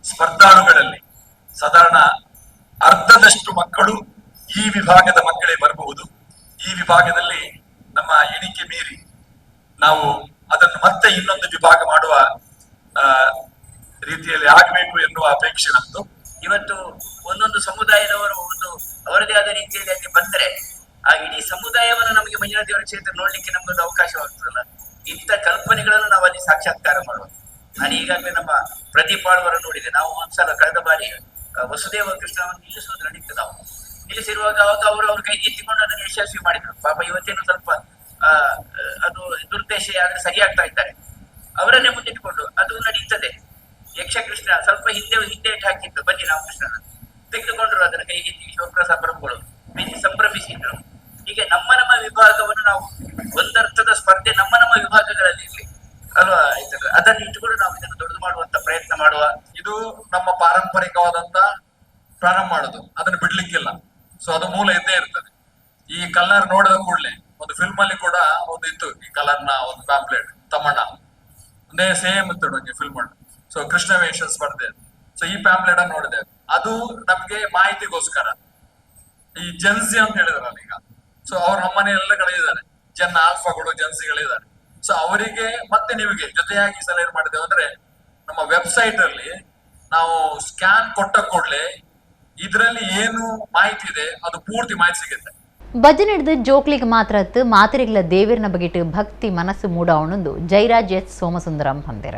ಸ್ಪರ್ಧಾಳುಗಳಲ್ಲಿ ಸಾಧಾರಣ ಅರ್ಧದಷ್ಟು ಮಕ್ಕಳು ಈ ವಿಭಾಗದ ಮಕ್ಕಳೇ ಬರಬಹುದು. ಈ ವಿಭಾಗದಲ್ಲಿ ನಮ್ಮ ಎಣಿಕೆ ಮೀರಿ ನಾವು ಅದನ್ನು ಮತ್ತೆ ಇನ್ನೊಂದು ವಿಭಾಗ ಮಾಡುವ ರೀತಿಯಲ್ಲಿ ಆಗಬೇಕು ಎನ್ನುವ ಅಪೇಕ್ಷೆ ನಮ್ದು. ಇವತ್ತು ಒಂದೊಂದು ಸಮುದಾಯದವರು ಅವರದೇ ಆದ ರೀತಿಯಲ್ಲಿ ಅಲ್ಲಿ ಬಂದ್ರೆ ಆ ಇಡೀ ಸಮುದಾಯವನ್ನು ನಮಗೆ ಮಂಜುನಾಥ ದೇವರ ಕ್ಷೇತ್ರ ನೋಡ್ಲಿಕ್ಕೆ ನಮ್ಗೊಂದು ಅವಕಾಶವಾಗ್ತದಲ್ಲ. ಇಂಥ ಕಲ್ಪನೆಗಳನ್ನು ನಾವು ಅಲ್ಲಿ ಸಾಕ್ಷಾತ್ಕಾರ ಮಾಡುವ. ನಾನು ಈಗಾಗಲೇ ನಮ್ಮ ಪ್ರದೀಪ್ ಆಳ್ವರ ನೋಡಿದೆ. ನಾವು ಒಂದ್ಸಲ ಕಳೆದ ಬಾರಿ ವಸುದೇವ ಕೃಷ್ಣವನ್ನು ನಿಲ್ಲಿಸೋದು ನಡೀತದೆ. ನಾವು ನಿಲ್ಲಿಸಿರುವಾಗ ಅವಾಗ ಅವ್ರ ಕೈಗೆ ಎತ್ತಿಕೊಂಡು ಅದನ್ನು ಯಶಸ್ವಿ ಮಾಡಿದ್ರು. ಪಾಪ ಇವತ್ತೇನು ಸ್ವಲ್ಪ ಅದು ದುರ್ದೇಶ ಆದ್ರೆ ಸರಿಯಾಗ್ತಾ ಇದ್ದಾರೆ. ಅವರನ್ನೇ ಮುಂದಿಟ್ಟುಕೊಂಡು ಅದು ನಡೀತದೆ. ಯಕ್ಷಕೃಷ್ಣ ಸ್ವಲ್ಪ ಹಿಂದೆ ಇಟ್ಟು ಹಾಕಿತ್ತು, ಬನ್ನಿ ನಾವು ಕೃಷ್ಣನ ತೆಗೆದುಕೊಂಡ್ರು, ಅದನ್ನ ಕೈಗೆ ಶಿವಪ್ರಸಾದ್ ಪ್ರಭುಗಳು ಸಂಭ್ರಮಿಸಿದ್ರು. ಹೀಗೆ ನಮ್ಮ ವಿಭಾಗವನ್ನು ನಾವು ಒಂದರ್ಥದ ಸ್ಪರ್ಧೆ ನಮ್ಮ ವಿಭಾಗಗಳಲ್ಲಿ ಇರ್ಲಿ ಅಲ್ವಾ, ಅದನ್ನು ಇಟ್ಟುಕೊಂಡು ನಾವು ಇದನ್ನು ದೊಡ್ಡದು ಮಾಡುವಂತ ಪ್ರಯತ್ನ ಮಾಡುವ. ಇದು ನಮ್ಮ ಪಾರಂಪರಿಕವಾದಂತ ಪ್ರಾರಂಭ ಮಾಡೋದು, ಅದನ್ನು ಬಿಡ್ಲಿಕ್ಕಿಲ್ಲ. ಸೊ ಅದು ಮೂಲ ಇದ್ದೇ ಇರ್ತದೆ. ಈ ಕಲರ್ ನೋಡಿದ ಕೂಡಲೇ ಒಂದು ಫಿಲ್ಮ್ ಅಲ್ಲಿ ಕೂಡ ಒಂದು ಇತ್ತು, ಈ ಕಲರ್ನ ಒಂದು ಪ್ಯಾಂಪ್ಲೆಟ್ ತಮ್ಮಣ್ಣ ಒಂದೇ ಸೇಮ್ ಇತ್ತು ಫಿಲ್ಮ್ ಅಲ್ಲಿ. ಸೊ ಕೃಷ್ಣವೇಷ ಸ್ಪರ್ಧೆ. ಸೊ ಈ ಪ್ಯಾಂಪ್ಲೆಟ್ ಅನ್ನು ನೋಡಿದೆ. ಅದು ನಮ್ಗೆ ಮಾಹಿತಿಗೋಸ್ಕರ. ಈ ಜನ್ಸಿ ಅಂತ ಹೇಳಿದ್ರಲ್ಲ ಈಗ, ಸೊ ಅವ್ರು ನಮ್ಮನೆಯೆಲ್ಲ ಕಳೆದಿದ್ದಾರೆ, ಜನ್ ಆಲ್ಫಾಗಳು ಜನ್ಸಿಗಳಿದ್ದಾರೆ. ಸೊ ಅವರಿಗೆ ಮತ್ತೆ ನಿಮಗೆ ಜೊತೆಯಾಗಿ ಸಲ ಏನ್ ಮಾಡಿದ್ದೇವೆ ಅಂದ್ರೆ, ನಮ್ಮ ವೆಬ್ಸೈಟ್ ಅಲ್ಲಿ ನಾವು ಸ್ಕ್ಯಾನ್ ಕೊಟ್ಟ ಕೂಡಲೇ ಇದರಲ್ಲಿ ಏನು ಮಾಹಿತಿ ಇದೆ ಅದು ಪೂರ್ತಿ ಮಾಹಿತಿ ಸಿಗುತ್ತೆ. ಭಜನೆ ಹಿಡಿದು ಜೋಕ್ಲಿಗೆ ಮಾತ್ರ ಹತ್ತು ಮಾತಿರಿಗಳ ದೇವರನ ಬಗೆಟ್ ಭಕ್ತಿ ಮನಸ್ಸು ಮೂಡವಣೊಂದು ಜೈರಾಜ್ ಎಚ್ ಸೋಮಸುಂದರಂ ಹೊಂದಿರ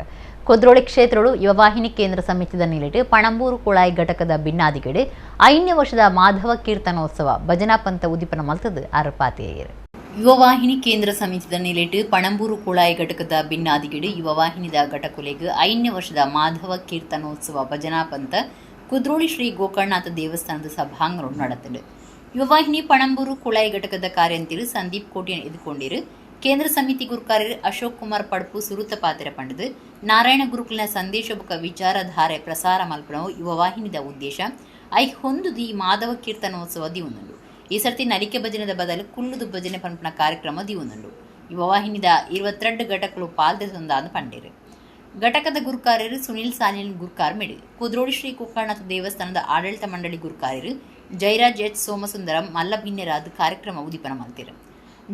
ಕೊದ್ರೋಳಿ ಕ್ಷೇತ್ರಗಳು ಯುವವಾಹಿನಿ ಕೇಂದ್ರ ಸಮಿತಿದ ನಿಲಿಟ್ಟು ಪಣಂಬೂರು ಕುಳಾಯಿ ಘಟಕದ ಭಿನ್ನಾದಿಗಡೆ 5ನೇ ವರ್ಷದ ಮಾಧವ ಕೀರ್ತನೋತ್ಸವ ಭಜನಾ ಪಂಥ ಉದ್ದೀಪನ ಮಲ್ತದು ಅರಪಾತಿಯರು. ಯುವವಾಹಿನಿ ಕೇಂದ್ರ ಸಮಿತಿದ ನಿಲಿಟ್ಟು ಪಣಂಬೂರು ಕುಳಾಯಿ ಘಟಕದ ಭಿನ್ನಾದಿಗಡೆ ಯುವವಾಹಿನಿದ ಘಟಕುಲೆಗೆ 5ನೇ ವರ್ಷದ ಮಾಧವ ಕೀರ್ತನೋತ್ಸವ ಭಜನಾ ಪಂಥ ಕುದ್ರೋಳಿ ಶ್ರೀ ಗೋಕರ್ಣನಾಥ ದೇವಸ್ಥಾನದ ಸಭಾಂಗಣ ನಡೆತಲು. ಯುವವಾಹಿನಿ ಪಣಂಬೂರು ಕುಳಾಯಿ ಘಟಕದ ಕಾರ್ಯಂತಿರು ಸಂದೀಪ್ ಕೋಟಿಯನ್ನು ಎದುಕೊಂಡಿರು ಕೇಂದ್ರ ಸಮಿತಿ ಗುರುಕಾರ್ಯರು ಅಶೋಕ್ ಕುಮಾರ್ ಪಡ್ಪು ಸುರುತ ಪಾತ್ರ ಪಂಡದು ನಾರಾಯಣ ಗುರುಕುಲಿನ ಸಂದೇಶ ಬುಕ ವಿಚಾರಧಾರೆ ಪ್ರಸಾರ ಮಲ್ಪನವು ಯುವವಾಹಿನಿದ ಉದ್ದೇಶ ಐಕ್ ಹೊಂದುದಿ ಮಾಧವ ಕೀರ್ತನೋತ್ಸವ ದಿವುನುಂಡು. ಈ ಸರ್ತಿ ನಲಿಕೆ ಭಜನದ ಬದಲು ಕುಲ್ಲುದು ಭಜನೆ ಪಂಪನ ಕಾರ್ಯಕ್ರಮ ದಿವುನುಂಡು. ಯುವವಾಹಿನಿದ 22 ಘಟಕಗಳು ಪಾಲ್ದೊಂದಾದ ಪಂಡೇರು. ಘಟಕದ ಗುರುಕಾರ್ಯರು ಸುನಿಲ್ ಸಾನಿಲ್ ಗುರುಕಾರ್ ಮೆಡು ಕುದ್ರೋಳಿ ಶ್ರೀ ಗೋಕರ್ಣನಾಥ ದೇವಸ್ಥಾನದ ಆಡಳಿತ ಮಂಡಳಿ ಗುರುಕಾರ್ಯರು ಜೈರಾಜ್ ಎಚ್ ಸೋಮಸುಂದರಂ ಮಲ್ಲಭಿನ್ಯರಾದ ಕಾರ್ಯಕ್ರಮ ಉದ್ದೀಪನ ಮಲ್ತಿರು.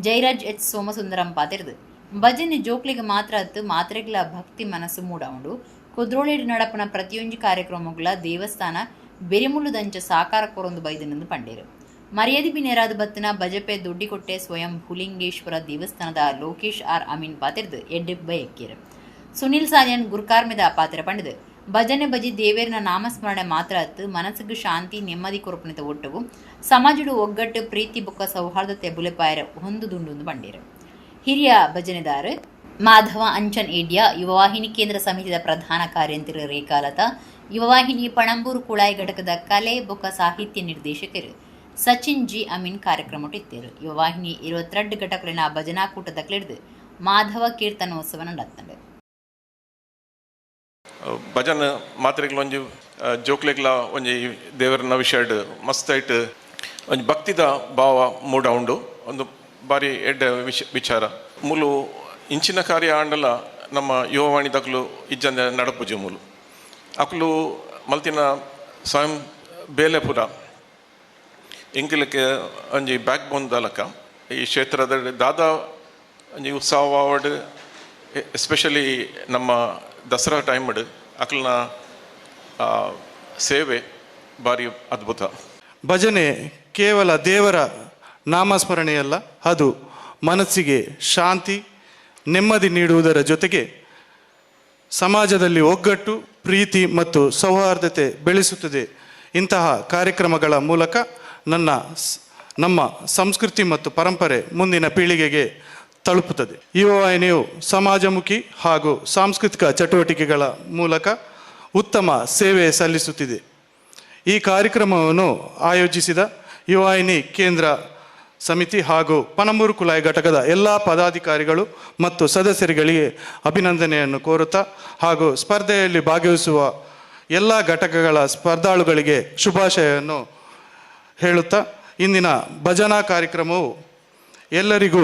ಜೈರಾಜ್ ಎಚ್ ಸೋಮಸುಂದರಂ ಪಾತಿರ್ದು ಭಜನೆ ಜೋಕ್ಲಿಗೆ ಮಾತ್ರ ಹತ್ತು ಮಾತ್ರೆಗಳ ಭಕ್ತಿ ಮನಸ್ಸು ಮೂಡವುಂಡು ಕುದ್ರೋಳಿ ನಡಪನ ಪ್ರತಿಯೊಂದು ಕಾರ್ಯಕ್ರಮಗಳ ದೇವಸ್ಥಾನ ಬೆರೆಮುಳ್ಳುದಂಚ ಸಾಕಾರ ಕೊರೊಂದು ಬೈದನೆಂದು ಪಂಡೇರು. ಮರ್ಯಾದಿ ಬಿನೆರಾದ ಬತ್ತನ ಬಜಪೆ ದೊಡ್ಡಿಕೊಟ್ಟೆ ಸ್ವಯಂ ಭೂಲಿಂಗೇಶ್ವರ ದೇವಸ್ಥಾನದ ಲೋಕೇಶ್ ಆರ್ ಅಮೀನ್ ಪಾತಿರ್ದು ಎಡ್ಡೆಬ್ಬ ಎಕ್ಕಿರು. ಸುನಿಲ್ ಸಾಲಿಯನ್ ಗುರುಕಾರ್ಮೆದ ಪಾತ್ರ ಪಂಡದು ಭಜನೆ ಬಜಿ ದೇವೇರನ ನಾಮಸ್ಮರಣೆ ಮಾತ್ರ ಹತ್ತು ಮನಸ್ಸಿಗೆ ಶಾಂತಿ ನೆಮ್ಮದಿ ಕೊರಪನಿತ ಒಟ್ಟವು ಸಮಾಜಡು ಒಗ್ಗಟ್ಟು ಪ್ರೀತಿ ಬೊಕ್ಕ ಸೌಹಾರ್ದತೆ ಬುಲೆಪಾಯರ ಹೊಂದುದುಂಡು ಬಂಡೇರು. ಹಿರಿಯ ಭಜನೆದಾರ ಮಾಧವ ಅಂಚನ್ ಏಡ್ಯ ಯುವವಾಹಿನಿ ಕೇಂದ್ರ ಸಮಿತಿಯ ಪ್ರಧಾನ ಕಾರ್ಯಂತರ ರೇಖಾಲತಾ ಯುವವಾಹಿನಿ ಪಣಂಬೂರು ಕುಳಾಯಿ ಘಟಕದ ಕಲೆ ಬೊಕ್ಕ ಸಾಹಿತ್ಯ ನಿರ್ದೇಶಕರು ಸಚಿನ್ ಜಿ ಅಮೀನ್ ಕಾರ್ಯಕ್ರಮ ಇತ್ತೇರು. ಯುವವಾಹಿನಿ 22 ಘಟಕಗಳಿನ ಭಜನಾ ಕೂಟದಕ್ಕಿಳಿದು ಮಾಧವ ಕೀರ್ತನೋತ್ಸವ ನಡೆತಂಡೆ. ಭಜನ್ ಮಾತ್ರೆಗಳ ಒಂಜಿ ಜೋಕ್ಲೆಗ್ಲ ಒಂಜಿ ದೇವರನ ವಿಷಯ ಮಸ್ತ್ ಐಟ್ ಒಂಜಿ ಭಕ್ತಿದ ಭಾವ ಮೂಡ ಉಂಡು. ಒಂದು ಬಾರಿ ಎಡ್ಡೆ ವಿಚಾರ ಮೂಲು ಇಂಚಿನ ಕಾರ್ಯ ಆಂಡಲ ನಮ್ಮ ಯುವವಾಣಿ ದಕ್ಲು ಇಜ್ಜಂದ ನಡಪುಜಿ ಮೂಲು ಅಕ್ಲು ಮಲ್ತಿನ ಸ್ವಯಂ ಬೇಲೆಪುರ ಇಂಕಿಲಕ್ಕೆ ಒಂಜಿ ಬ್ಯಾಕ್ ಬೋನ್ ದಲಕ ಈ ಕ್ಷೇತ್ರದ ದಾದಾ ಒಂಜಿ ಉತ್ಸವ ಅವಾರ್ಡ್ ಎಸ್ಪೆಷಲಿ ನಮ್ಮ ದಸರಾ ಟೈಮ್ ಅಕ್ಲನ ಸೇವೆ ಭಾರಿ ಅದ್ಭುತ. ಭಜನೆ ಕೇವಲ ದೇವರ ನಾಮಸ್ಮರಣೆಯಲ್ಲ, ಅದು ಮನಸ್ಸಿಗೆ ಶಾಂತಿ ನೆಮ್ಮದಿ ನೀಡುವುದರ ಜೊತೆಗೆ ಸಮಾಜದಲ್ಲಿ ಒಗ್ಗಟ್ಟು ಪ್ರೀತಿ ಮತ್ತು ಸೌಹಾರ್ದತೆ ಬೆಳೆಸುತ್ತದೆ. ಇಂತಹ ಕಾರ್ಯಕ್ರಮಗಳ ಮೂಲಕ ನಮ್ಮ ಸಂಸ್ಕೃತಿ ಮತ್ತು ಪರಂಪರೆ ಮುಂದಿನ ಪೀಳಿಗೆಗೆ ತಲುಪುತ್ತದೆ. ಯುವವಾಹಿನಿಯು ಸಮಾಜಮುಖಿ ಹಾಗೂ ಸಾಂಸ್ಕೃತಿಕ ಚಟುವಟಿಕೆಗಳ ಮೂಲಕ ಉತ್ತಮ ಸೇವೆ ಸಲ್ಲಿಸುತ್ತಿದೆ. ಈ ಕಾರ್ಯಕ್ರಮವನ್ನು ಆಯೋಜಿಸಿದ ಯುವವಾಹಿನಿ ಕೇಂದ್ರ ಸಮಿತಿ ಹಾಗೂ ಪಣಂಬೂರು ಕುಳಾಯಿ ಘಟಕದ ಎಲ್ಲ ಪದಾಧಿಕಾರಿಗಳು ಮತ್ತು ಸದಸ್ಯರುಗಳಿಗೆ ಅಭಿನಂದನೆಯನ್ನು ಕೋರುತ್ತಾ ಹಾಗೂ ಸ್ಪರ್ಧೆಯಲ್ಲಿ ಭಾಗವಹಿಸುವ ಎಲ್ಲ ಘಟಕಗಳ ಸ್ಪರ್ಧಾಳುಗಳಿಗೆ ಶುಭಾಶಯವನ್ನು ಹೇಳುತ್ತಾ ಇಂದಿನ ಭಜನಾ ಕಾರ್ಯಕ್ರಮವು ಎಲ್ಲರಿಗೂ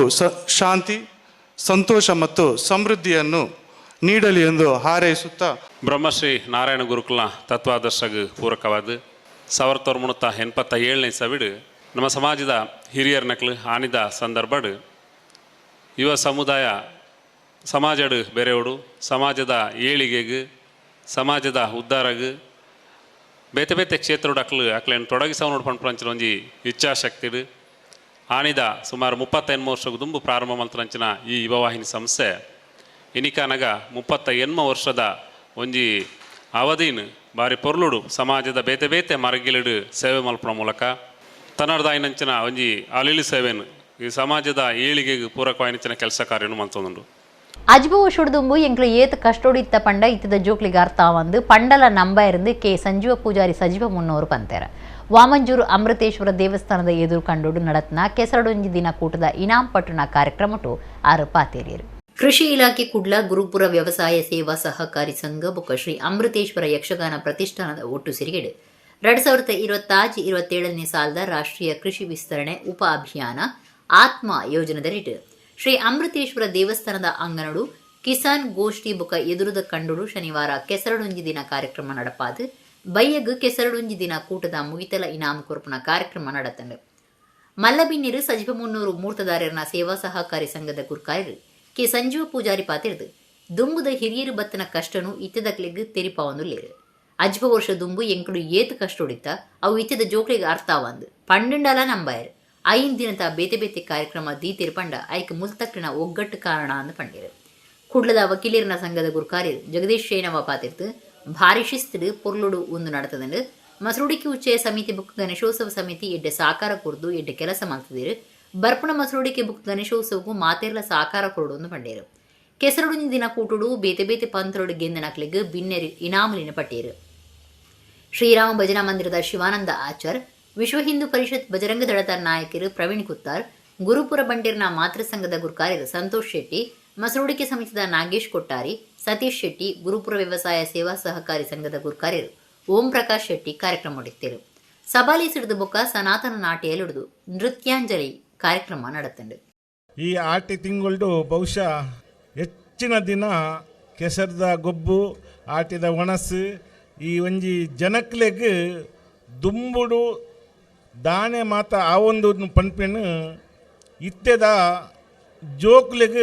ಶಾಂತಿ ಸಂತೋಷ ಮತ್ತು ಸಮೃದ್ಧಿಯನ್ನು ನೀಡಲಿ ಎಂದು ಹಾರೈಸುತ್ತಾ ಬ್ರಹ್ಮಶ್ರೀ ನಾರಾಯಣ ಗುರುಕುಲ ತತ್ವಾದರ್ಶಗೆ ಪೂರಕವಾದ 1987ನೇ ಸವಿಡು ನಮ್ಮ ಸಮಾಜದ ಹಿರಿಯರ ನಕಲು ಆನಿದ ಸಂದರ್ಭಡು ಯುವ ಸಮುದಾಯ ಸಮಾಜಡು ಬೆರೆಯೋಡು ಸಮಾಜದ ಏಳಿಗೆಗೆ ಸಮಾಜದ ಉದ್ಧಾರಗೆ ಬೇತೆ ಬೇತೆ ಕ್ಷೇತ್ರಡು ಅಕ್ಲೇನು ತೊಡಗಿಸವ ನೋಡ್ಕೊಂಡು ಪಂಚನ ಒಂಜಿ ಇಚ್ಛಾಶಕ್ತಿಡು ಆನಿದ ಸುಮಾರು 38 ವರ್ಷಕ್ಕೆ ದುಂಬು ಪ್ರಾರಂಭ ಮಂತ್ರಂಚಿನ ಈ ಯುವವಾಹಿನಿ ಸಂಸ್ಥೆ ಇನಿಕಾನಗ 38 ವರ್ಷದ ಒಂಜಿ ಅವಧಿನ ಬಾರಿ ಪೊರ್ಲುಡು ಸಮಾಜದ ಬೇತೆ ಬೇತೆ ಮರಗಿಲಿಡು ಸೇವೆ ಮಲ್ಪನ ಮೂಲಕ ತನ್ನರ್ದಾಯಿನಂಚಿನ ಒಂಜಿ ಅಲಿಲಿ ಸೇವೆನು ಈ ಸಮಾಜದ ಏಳಿಗೆಗೆ ಪೂರಕವಾಯಿನಂಚಿನ ಕೆಲಸ ಕಾರ್ಯನು ಮಂತೊಂದುಂಡು ಅಜ್ಬು ಸುಡ್ದುಂಬು ಎಂಕ್ಲು ಏತ್ ಕಷ್ಟೋಡಿತ್ತ ಪಂಡ ಇತ್ತದ ಜೋಕ್ಲಿಗೆ ಅರ್ಥ ಒಂದು ಪಂಡಲ ನಂಬ ಇருந்து ಕೆ ಸಂಜೀವ ಪೂಜಾರಿ ಸಜೀವ ಮುನ್ನೋರು ಪಂತೇರ ವಾಮಂಜೂರು ಅಮೃತೇಶ್ವರ ದೇವಸ್ಥಾನದ ಎದುರು ಕಂಡೋಡು ನಡತ್ನ ಕೆಸರಡೊಂಜಿ ದಿನ ಕೂಟದ ಇನಾಂ ಪಟ್ಟಣ ಕಾರ್ಯಕ್ರಮಟು ಆರು ಪಾತೇರಿಯರು ಕೃಷಿ ಇಲಾಖೆ ಕುಡ್ಲ ಗುರುಪುರ ವ್ಯವಸಾಯ ಸೇವಾ ಸಹಕಾರಿ ಸಂಘ ಬೊಕ್ಕ ಶ್ರೀ ಅಮೃತೇಶ್ವರ ಯಕ್ಷಗಾನ ಪ್ರತಿಷ್ಠಾನದ ಒಟ್ಟು ಸಿರಿಗೆಡು 2026-27ನೇ ಸಾಲದ ರಾಷ್ಟ್ರೀಯ ಕೃಷಿ ವಿಸ್ತರಣೆ ಉಪ ಅಭಿಯಾನ ಆತ್ಮ ಯೋಜನೆದರಿಟ್ಟು ಶ್ರೀ ಅಮೃತೇಶ್ವರ ದೇವಸ್ಥಾನದ ಅಂಗನಡು ಕಿಸಾನ್ ಗೋಷ್ಠಿ ಬೊಕ್ಕ ಎದುರದ ಕಂಡುಡು ಶನಿವಾರ ಕೆಸರಡೊಂಜಿ ದಿನ ಕಾರ್ಯಕ್ರಮ ನಡಪಾದು ಬೈಯಗ್ ಕೆಸರಡೊಂಜಿ ದಿನ ಕೂಟದ ಮುಗಿತಲ ಇನಾಮ ಕೊರ್ಪನ ಕಾರ್ಯಕ್ರಮ ನಡತಂಡು ಮಲ್ಲಬಿನ್ನೀರು ಸಜೀವ ಮುನ್ನೂರು ಮೂರ್ತದಾರರನ ಸೇವಾ ಸಹಕಾರಿ ಸಂಘದ ಗುರ್ಕಾಯರು ಕೆ ಸಂಜೀವ ಪೂಜಾರಿ ಪಾತಿರ್ದು ದುಂಬುದ ಹಿರಿಯರು ಬತ್ತನ ಕಷ್ಟನು ಇತ್ತದಕ್ಲೆಗ್ ತೆರಿಪಾವೊಂದುಲ್ಲೇರು ಅಜ್ಬ ವರ್ಷ ದುಂಬು ಎಂಕುಡು ಏತ್ ಕಷ್ಟೊಡಿತ್ತ ಅವು ಇತ್ತದ ಜೋಕ್ಲಿಗೆ ಅರ್ಥವಂದು ಪಂಡಂಡಲ ನಂಬಾಯರು ಐನ್ ದಿನದ ಬೇತೆ ಬೇತೆ ಕಾರ್ಯಕ್ರಮ ದೀತಿರು ಪಂಡ ಐಕ್ ಮುಲ್ತಕ್ಕಿನ ಒಗ್ಗಟ್ಟು ಕಾರಣ ಅಂದು ಪಂಡಿರು ಕುಡ್ಲದ ವಕೀಲರಿನ ಸಂಘದ ಗುರ್ಕಾರ್ಯರು ಜಗದೀಶ್ ಶೇನವ ಪಾತಿರ್ತು ಭಾರಿ ಶಿಸ್ತಿಡು ಪೊರ್ಲುಡು ಒಂದು ನಡತದಂಡು ಮಸರೂಡಿಕೆ ಉಚ್ಚಯ ಸಮಿತಿ ಬುಕ್ ಗಣೇಶೋತ್ಸವ ಸಮಿತಿ ಎಡ್ಡೆ ಸಾಕಾರ ಕೊರ್ದು ಎಡ್ಡೆ ಕೆಲಸ ಮಾಡ್ತಿದ್ದೀರು ಬರ್ಪಣ ಮಸರೂಡಿಕೆ ಬುಕ್ ಗಣೇಶೋತ್ಸವಕ್ಕೂ ಮಾತೆರ್ಲ ಸಾಕಾರ ಕೊರಡು ಒಂದು ಪಂಡೇರು ಕೆಸರಡುಂಜಿ ದಿನ ಕೂಟುಡು ಬೇತೆ ಬೇತೆ ಪಂತ್ರೊಡು ಗೆಂದನಕ್ಲೆಗ್ ಬಿನ್ನೆರು ಇನಾಮಲಿನ ಪಟ್ಟೇರು ಶ್ರೀರಾಮ ಭಜನಾ ಮಂದಿರದ ಶಿವಾನಂದ ಆಚಾರ್ ವಿಶ್ವ ಹಿಂದೂ ಪರಿಷತ್ ಬಜರಂಗ ದಳದ ನಾಯಕರು ಪ್ರವೀಣ್ ಕುತ್ತಾರ್ ಗುರುಪುರ ಬಂಡೇರ್ನ ಮಾತೃ ಸಂಘದ ಗುರ್ಕಾರ್ಯರು ಸಂತೋಷ್ ಶೆಟ್ಟಿ ಮಸರೂಡಿಕೆ ಸಮಿತಿದ ನಾಗೇಶ್ ಕೊಟ್ಟಾರಿ ಸತೀಶ್ ಶೆಟ್ಟಿ ಗುರುಪುರ ವ್ಯವಸಾಯ ಸೇವಾ ಸಹಕಾರಿ ಸಂಘದ ಗುರ್ಕಾರ್ಯರು ಓಂ ಪ್ರಕಾಶ್ ಶೆಟ್ಟಿ ಕಾರ್ಯಕ್ರಮ ಮಾಡಿತ್ತೇರು ಸಭಾಲಿ ಸಿಡಿದು ಬೊಕ್ಕ ಸನಾತನ ನಾಟ್ಯಲಿಡಿದು ನೃತ್ಯಾಂಜಲಿ ಕಾರ್ಯಕ್ರಮ ನಡತಂಡು ಈ ಆಟಿ ತಿಂಗಳು ಬಹುಶಃ ಹೆಚ್ಚಿನ ದಿನ ಕೆಸರದ ಗೊಬ್ಬು ಆಟಿದ ಒಣಸು ಈ ಒಂಜಿ ಜನಕ್ಲೆಗ್ ದುಂಬುಡು ದಾನೆ ಮಾತ ಆ ಒಂದು ಪನ್ಪೆನು ಇತ್ತೆದ ಜೋಕ್ಲೆಗ್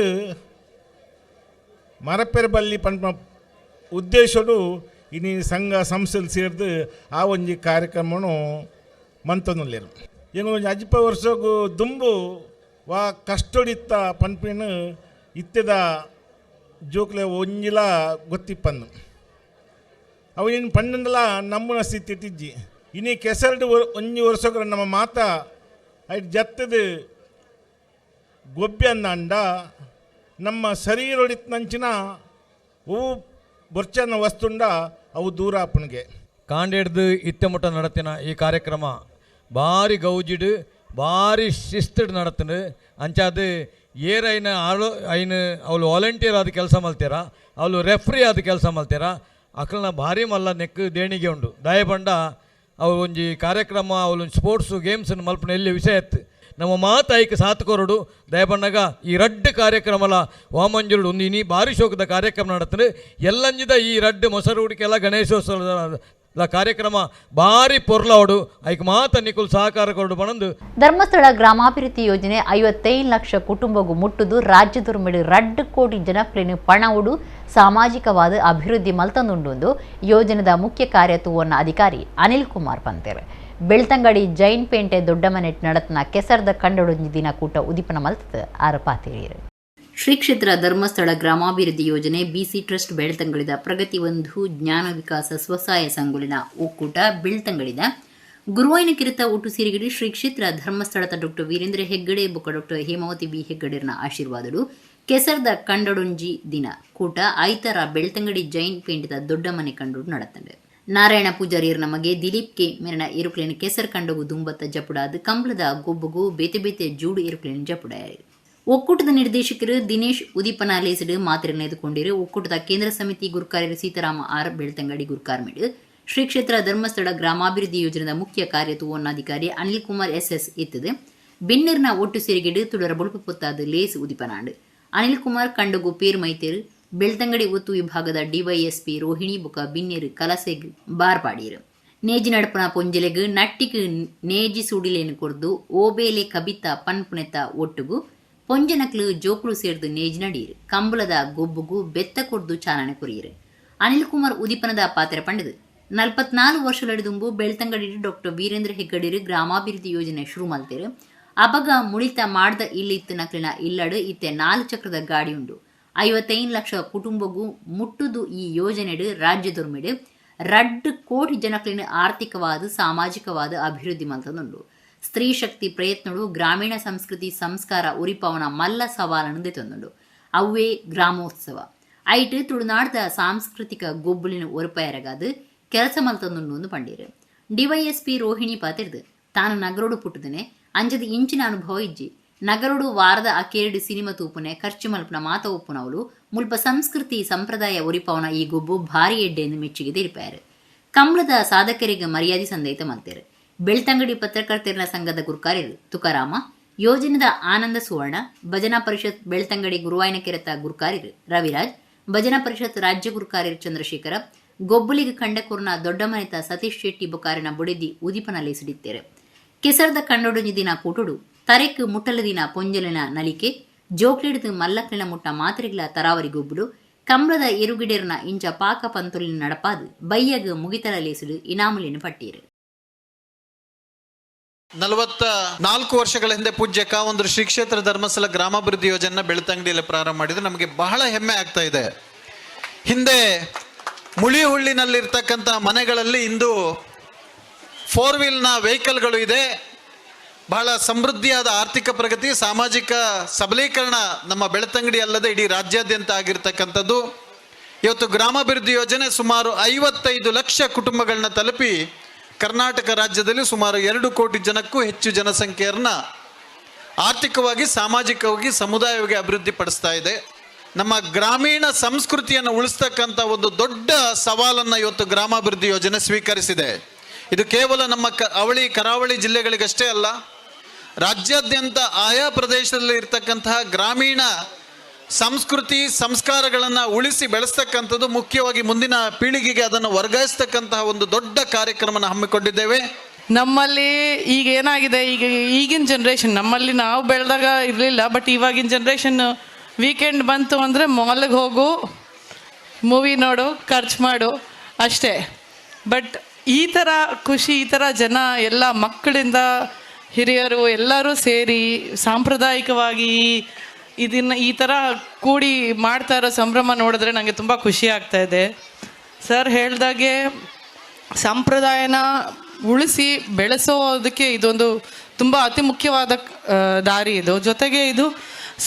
ಮರಪೆರ ಬಲ್ಲಿ ಪನ್ಪ ಉದ್ದೇಶಡು ಇನಿ ಸಂಘ ಸಂಸ್ಥೆಲ್ ಸೇರಿದು ಆ ಒಂಜಿ ಕಾರ್ಯಕ್ರಮನು ಮಂತೊಂದುಲ್ಲೇರು ಏನು ಒಂಜಿ ಅಜ್ಪ ವರ್ಷಗೂ ದುಂಬು ವಾ ಕಷ್ಟೊಡಿತ್ತ ಪನ್ಪೆನು ಇತ್ತೆದ ಜೋಕ್ಲೆ ಒಂಜಿಲ ಗೊತ್ತಿಪ್ಪನ್ನು ಅವು ಇನ್ನು ಪಂಡಲ ನಮ್ಮನ ಸ್ಥಿತಿ ಇಟ್ಟಿಜ್ಜಿ ಇನಿ ಕೆಸರಡು ಒಂಜಿ ವರ್ಷಗಳ ನಮ್ಮ ಮಾತ ಐಟ್ ಜತ್ತದು ಗೊಬ್ಬೆ ಅಂದ ನಮ್ಮ ಶರೀರೊಡಿತ್ನಂಚಿನ ಅವು ಬೊರ್ಚನ ವಸ್ತುಂಡ ಅವು ದೂರ ಅಪ್ಪನಿಗೆ ಕಾಂಡೇಡ್ದು ಇತ್ತೆಮುಟ್ಟ ನಡತಿನ ಈ ಕಾರ್ಯಕ್ರಮ ಭಾರಿ ಗೌಜಿಡು ಭಾರಿ ಶಿಸ್ತಿಡು ನಡತನು ಅಂಚಾದು ಏರೈನ ಆಳು ಐನು ಅವಳು ವಾಲಂಟಿಯರ್ ಆದ ಕೆಲಸ ಮಲ್ತೀರ ಅವಳು ರೆಫ್ರಿ ಆದ ಕೆಲಸ ಮಲ್ತೀರ ಅಕ್ಕಳನ್ನ ಭಾರಿ ಮಲ್ಲ ನೆಕ್ ದೇಣಿಗೆ ಉಂಡು ದಯಬಂಡ ಅವು ಒಂಜಿ ಕಾರ್ಯಕ್ರಮ ಅವಳು ಸ್ಪೋರ್ಟ್ಸು ಗೇಮ್ಸನ್ನು ಮಲ್ಪನ ಎಲ್ಲಿ ವಿಷಯ ಎತ್ತು ನಮ್ಮ ಮಾತಾಯಿಗೆ ಸಾತ್ಕೊರಡು ದಯಬಣ್ಣಗ ಈ ರಡ್ಡು ಕಾರ್ಯಕ್ರಮಲ ವಾಮಂಜುರುಡು ಒಂದು ಇನಿ ಭಾರಿ ಶೋಕದ ಕಾರ್ಯಕ್ರಮ ನಡತದೆ ಎಲ್ಲಂಜಿದ ಈ ರಡ್ಡು ಮೊಸರುಡಿಕೆಲ್ಲ ಗಣೇಶೋತ್ಸವದ ಕಾರ್ಯಕ್ರಮ ಭಾರಿ ಪೊರ್ಲಾವಡು ಐಕ್ ಮಾತ ನಿಕುಲ್ ಸಹಕಾರ ಕೊರಡು ಬಣಂದು ಧರ್ಮಸ್ಥಳ ಗ್ರಾಮಾಭಿವೃದ್ಧಿ ಯೋಜನೆ 55 ಲಕ್ಷ ಕುಟುಂಬಗೂ ಮುಟ್ಟುದು ರಾಜ್ಯದುರ್ಮಿಡು 2 ಕೋಟಿ ಜನಕ್ಲೆನು ಪಣವುಡು ಸಾಮಾಜಿಕವಾದ ಅಭಿವೃದ್ಧಿ ಮಲ್ತಂದುಂಡು ಯೋಜನೆದ ಮುಖ್ಯ ಕಾರ್ಯತೂವನ್ನ ಅಧಿಕಾರಿ ಅನಿಲ್ ಕುಮಾರ್ ಪಂತೇರ್ ಬೆಳ್ತಂಗಡಿ ಜೈನ್ ಪೇಂಟೆ ದೊಡ್ಡಮನೆಟ್ ನಡತ್ನ ಕೆಸರದ ಕಂಡೊಡೊಂಜಿ ದಿನ ಕೂಟ ಉದಿಪನ ಮಲ್ತದ ಆರಪಾತಿರಿಯರು ಶ್ರೀ ಕ್ಷೇತ್ರ ಧರ್ಮಸ್ಥಳ ಗ್ರಾಮಾಭಿವೃದ್ಧಿ ಯೋಜನೆ ಬಿಸಿ ಟ್ರಸ್ಟ್ ಬೆಳ್ತಂಗಡಿದ ಪ್ರಗತಿ ಬಂಧು ಜ್ಞಾನ ವಿಕಾಸ ಸ್ವಸಹಾಯ ಸಂಘುಲಿನ ಒಕ್ಕೂಟ ಬೆಳ್ತಂಗಡಿದ ಗುರುವಾಯಿನ ಕಿರುತ ಒಟ್ಟು ಸಿರಿಗಿಡಿ ಶ್ರೀ ಕ್ಷೇತ್ರ ಧರ್ಮಸ್ಥಳದ ಡಾಕ್ಟರ್ ವೀರೇಂದ್ರ ಹೆಗ್ಗಡೆ ಬೊಕ್ಕ ಡಾಕ್ಟರ್ ಹೇಮಾವತಿ ಬಿ ಹೆಗ್ಗಡೆರ್ನ ಆಶೀರ್ವಾದಡು ಕೆಸರದ ಕಂಡೊಡೊಂಜಿ ದಿನ ಕೂಟ ಐತರ ಬೆಳ್ತಂಗಡಿ ಜೈನ್ ಪೇಂಟದ ದೊಡ್ಡ ಮನೆ ಕಂಡು ನಡತಂಡೆ ನಾರಾಯಣ ಪೂಜಾರಿಯರ್ ನಮಗೆ ದಿಲೀಪ್ ಕೆ ಮೇರನ ಏರುಪ್ಲೇನ್ ಕೆಸರ್ ಕಂಡಗು ದುಂಬತ್ತ ಜಪುಡಾದ ಕಂಬಳದ ಗೊಬ್ಬಗು ಬೇತೆ ಬೇತೆ ಜೂಡು ಏರುಪ್ಲೇನ್ ಜಪುಡಾರಿ ಒಕ್ಕೂಟದ ನಿರ್ದೇಶಕರು ದಿನೇಶ್ ಉದಿಪನಾಲೇಸಡು ಮಾತಿರನೆದುಕೊಂಡಿರು ಒಕ್ಕೂಟದ ಕೇಂದ್ರ ಸಮಿತಿ ಗುರ್ಕಾರ್ಯರು ಸೀತಾರಾಮ ಆರ್ ಬೆಳ್ತಂಗಡಿ ಗುರ್ಕಾರ್ಮಿಡು ಶ್ರೀ ಕ್ಷೇತ್ರ ಧರ್ಮಸ್ಥಳ ಗ್ರಾಮಾಭಿವೃದ್ಧಿ ಯೋಜನೆದ ಮುಖ್ಯ ಕಾರ್ಯತೂವನ್ನಾಧಿಕಾರಿ ಅನಿಲ್ ಕುಮಾರ್ ಎಸ್ ಇತ್ತದು ಬೆನ್ನಿರ್ನ ಒಟ್ಟು ಸೇರಿಗೆಡು ತುಡರ ಬೊಳುಪು ಪೊತ್ತಾದ ಲೇಸ್ ಉದಿಪನಾಂಡು ಅನಿಲ್ ಕುಮಾರ್ ಕಂಡಗು ಪೇರ್ ಮೈತೇರು ಬೆಳ್ತಂಗಡಿ ಒತ್ತು ವಿಭಾಗದ ಡಿವೈಎಸ್ಪಿ ರೋಹಿಣಿ ಬೊಕ ಬಿನ್ನೇರು ಕಲಸೆಗ್ ಬಾರ್ಪಾಡಿಯರು ನೇಜಿ ನಡಪನ ಪೊಂಜಲೆಗ್ ನಟ್ಟಿಗೆ ನೇಜಿ ಸುಡಿಲೇನು ಕೊರ್ದು ಓಬೇಲೆ ಕಬಿತ ಪನ್ಪುನೆತ ಒಟ್ಟುಗು ಪೊಂಜನಕ್ಲು ಜೋಕುಳು ಸೇರ್ದು ನೇಜಿ ನಡೀರು ಕಂಬಳದ ಗೊಬ್ಬುಗು ಬೆತ್ತ ಕೊರ್ದು ಚಾಲನೆ ಕೊರಿಯರು. ಅನಿಲ್ ಕುಮಾರ್ ಉದಿಪನದ ಪಾತ್ರ ಪಂಡದು 44 ವರ್ಷಲಡಿದುಂಬು ಬೆಳ್ತಂಗಡಿರು ಡಾಕ್ಟರ್ ವೀರೇಂದ್ರ ಹೆಗ್ಗಡಿರು ಗ್ರಾಮಾಭಿವೃದ್ಧಿ ಯೋಜನೆ ಶುರು ಮಲ್ತೇರು. ಅಬಗ ಮುಳಿತ ಮಾಡ್ದ ಇಲ್ಲಿತ್ತು ನಕ್ಲಿನ ಇಲ್ಲಡು ಇತ್ತೆ 4 ಚಕ್ರದ ಗಾಡಿ ಉಂಡು. 55 ಲಕ್ಷ ಕುಟುಂಬಗೂ ಮುಟ್ಟುದು ಈ ಯೋಜನೆಡು ರಾಜ್ಯದೊರ್ಮೆಡು 2 ಕೋಟಿ ಜನಕ್ಲಿನ ಆರ್ಥಿಕವಾದ ಸಾಮಾಜಿಕವಾದ ಅಭಿವೃದ್ಧಿ ಮಲ್ತದುಂಡು. ಸ್ತ್ರೀ ಶಕ್ತಿ ಪ್ರಯತ್ನಗಳು ಗ್ರಾಮೀಣ ಸಂಸ್ಕೃತಿ ಸಂಸ್ಕಾರ ಉರಿಪವನ ಮಲ್ಲ ಸವಾಲನ್ನು ದೆತೊಂದುಂಡು. ಅವೇ ಗ್ರಾಮೋತ್ಸವ ಐಟ್ ತುಳುನಾಡದ ಸಾಂಸ್ಕೃತಿಕ ಗೊಬ್ಬುಲಿನ ಒರಪಯರಗಾದು ಕೆಲಸ ಮಲ್ತೊಂದುಂಡು ಪಂಡೀರು. ಡಿವೈಎಸ್ಪಿ ರೋಹಿಣಿ ಪಾತಿರ್ದು ತಾನು ನಗರೋಡು ಪುಟ್ಟದನೆ ಅಂಜದ ಇಂಚಿನ ಅನುಭವ ಇಜ್ಜಿ ನಗರೋಡು ವಾರದ ಅಕೇರಡು ಸಿನಿಮಾ ತೂಪುನೆ ಖರ್ಚು ಮಲ್ಪನ ಮಾತ ಒಪ್ಪುನವಳು ಮುಲ್ಪ ಸಂಸ್ಕೃತಿ ಸಂಪ್ರದಾಯ ಒರಿಪವನ ಈ ಗೊಬ್ಬು ಭಾರಿ ಎಡ್ಡೆ ಎಂದು ಮೆಚ್ಚುಗೆ ತೆರಿಪಾರು. ಕಂಬಳದ ಸಾಧಕರಿಗೆ ಮರ್ಯಾದೆ ಸಂದೇತ ಮಲ್ತೇರು. ಬೆಳ್ತಂಗಡಿ ಪತ್ರಕರ್ತರ ಸಂಘದ ಗುರುಕಾರ್ಯರು ತುಕಾರಾಮ, ಯೋಜನೆದ ಆನಂದ ಸುವರ್ಣ, ಭಜನಾ ಪರಿಷತ್ ಬೆಳ್ತಂಗಡಿ ಗುರುವಾಯನ ಕೆರೆತ ಗುರುಕಾರ್ಯರು ರವಿರಾಜ್, ಭಜನಾ ಪರಿಷತ್ ರಾಜ್ಯ ಗುರುಕಾರ್ಯರು ಚಂದ್ರಶೇಖರ, ಗೊಬ್ಬಲಿಗೆ ಕಂಡಕೂರ್ನ ದೊಡ್ಡ ಮನೆತ ಸತೀಶ್ ಶೆಟ್ಟಿ ಬುಕಾರಿನ ಬುಡಿದಿ ಉದಿಪನಲ್ಲಿ ಸಿಡಿತ್ತೇರು. ಕೆಸರದ ಕಂಡೊಡುಂಜಿ ದಿನ ಕೂಟುಡು ತರೆಕ್ ಮುಟ್ಟಲ ದಿನ ಪೊಂಜಲಿನ ನಲಿಕೆ ಜೋಕ್ಲಿಡ್ದು ಮಲ್ಲಕ್ಲಿನ ಮುಟ್ಟ ಮಾತ್ರೆಗಳ ತರಾವರಿ ಗೊಬ್ಬುಲು ಕಂಬಳದ ಎರುಗಿಡೇರ್ನ ಇಂಚ ಪಾಕ ಪಂತುಲಿನ ನಡಪಾದು ಬೈಯಗ್ ಮುಗಿತಲ ಲೇಸುಡು ಇನಾಮುಲಿನ ಪಟ್ಟೀರು. 44 ವರ್ಷಗಳ ಹಿಂದೆ ಪೂಜ್ಯಕ ಒಂದು ಶ್ರೀ ಕ್ಷೇತ್ರ ಧರ್ಮಸ್ಥಳ ಗ್ರಾಮಾಭಿವೃದ್ಧಿ ಯೋಜನೆ ಬೆಳ್ತಂಗಡಿಯಲ್ಲಿ ಪ್ರಾರಂಭ ಮಾಡಿದ್ರೆ ನಮಗೆ ಬಹಳ ಹೆಮ್ಮೆ ಆಗ್ತಾ ಇದೆ. ಹಿಂದೆ ಮುಳಿಹುಳ್ಳಿನಲ್ಲಿರ್ತಕ್ಕಂಥ ಮನೆಗಳಲ್ಲಿ ಇಂದು 4 ವೀಲ್ನ ವೆಹಿಕಲ್ಗಳು ಇದೆ. ಬಹಳ ಸಮೃದ್ಧಿಯಾದ ಆರ್ಥಿಕ ಪ್ರಗತಿ, ಸಾಮಾಜಿಕ ಸಬಲೀಕರಣ ನಮ್ಮ ಬೆಳ್ತಂಗಡಿ ಅಲ್ಲದೆ ಇಡೀ ರಾಜ್ಯಾದ್ಯಂತ ಆಗಿರ್ತಕ್ಕಂಥದ್ದು. ಇವತ್ತು ಗ್ರಾಮಾಭಿವೃದ್ಧಿ ಯೋಜನೆ ಸುಮಾರು 55 ಲಕ್ಷ ಕುಟುಂಬಗಳನ್ನ ತಲುಪಿ ಕರ್ನಾಟಕ ರಾಜ್ಯದಲ್ಲಿ ಸುಮಾರು 2 ಕೋಟಿ ಜನಕ್ಕೂ ಹೆಚ್ಚು ಜನಸಂಖ್ಯೆಯನ್ನ ಆರ್ಥಿಕವಾಗಿ ಸಾಮಾಜಿಕವಾಗಿ ಸಮುದಾಯವಾಗಿ ಅಭಿವೃದ್ಧಿ ಪಡಿಸ್ತಾ ಇದೆ. ನಮ್ಮ ಗ್ರಾಮೀಣ ಸಂಸ್ಕೃತಿಯನ್ನು ಉಳಿಸ್ತಕ್ಕಂಥ ಒಂದು ದೊಡ್ಡ ಸವಾಲನ್ನು ಇವತ್ತು ಗ್ರಾಮಾಭಿವೃದ್ಧಿ ಯೋಜನೆ ಸ್ವೀಕರಿಸಿದೆ. ಇದು ಕೇವಲ ನಮ್ಮ ಕರಾವಳಿ ಜಿಲ್ಲೆಗಳಿಗಷ್ಟೇ ಅಲ್ಲ, ರಾಜ್ಯಾದ್ಯಂತ ಆಯಾ ಪ್ರದೇಶದಲ್ಲಿ ಇರ್ತಕ್ಕಂತಹ ಗ್ರಾಮೀಣ ಸಂಸ್ಕೃತಿ ಸಂಸ್ಕಾರಗಳನ್ನು ಉಳಿಸಿ ಬೆಳೆಸ್ತಕ್ಕಂಥದ್ದು, ಮುಖ್ಯವಾಗಿ ಮುಂದಿನ ಪೀಳಿಗೆಗೆ ಅದನ್ನು ವರ್ಗಾಯಿಸ್ತಕ್ಕಂತಹ ಒಂದು ದೊಡ್ಡ ಕಾರ್ಯಕ್ರಮನ ಹಮ್ಮಿಕೊಂಡಿದ್ದೇವೆ. ನಮ್ಮಲ್ಲಿ ಈಗ ಏನಾಗಿದೆ, ಈಗಿನ ಜನ್ರೇಷನ್, ನಮ್ಮಲ್ಲಿ ನಾವು ಬೆಳೆದಾಗ ಇರಲಿಲ್ಲ, ಬಟ್ ಇವಾಗಿನ ಜನ್ರೇಷನ್ ವೀಕೆಂಡ್ ಬಂತು ಅಂದರೆ ಮಾಲ್ಗೆ ಹೋಗು, ಮೂವಿ ನೋಡು, ಖರ್ಚು ಮಾಡು ಅಷ್ಟೇ. ಬಟ್ ಈ ಥರ ಖುಷಿ, ಈ ಥರ ಜನ ಎಲ್ಲ ಮಕ್ಕಳಿಂದ ಹಿರಿಯರು ಎಲ್ಲರೂ ಸೇರಿ ಸಾಂಪ್ರದಾಯಿಕವಾಗಿ ಇದನ್ನು ಈ ಥರ ಕೂಡಿ ಮಾಡ್ತಾ ಇರೋ ಸಂಭ್ರಮ ನೋಡಿದ್ರೆ ನನಗೆ ತುಂಬ ಖುಷಿ ಆಗ್ತಾ ಇದೆ. ಸರ್ ಹೇಳ್ದಾಗೆ ಸಂಪ್ರದಾಯನ ಉಳಿಸಿ ಬೆಳೆಸೋದಕ್ಕೆ ಇದೊಂದು ತುಂಬ ಅತಿ ಮುಖ್ಯವಾದ ದಾರಿ ಇದು. ಜೊತೆಗೆ ಇದು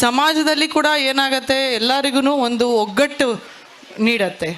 ಸಮಾಜದಲ್ಲಿ ಕೂಡ ಏನಾಗುತ್ತೆ, ಎಲ್ಲರಿಗೂ ಒಂದು ಒಗ್ಗಟ್ಟು ನೀಡತ್ತೆ.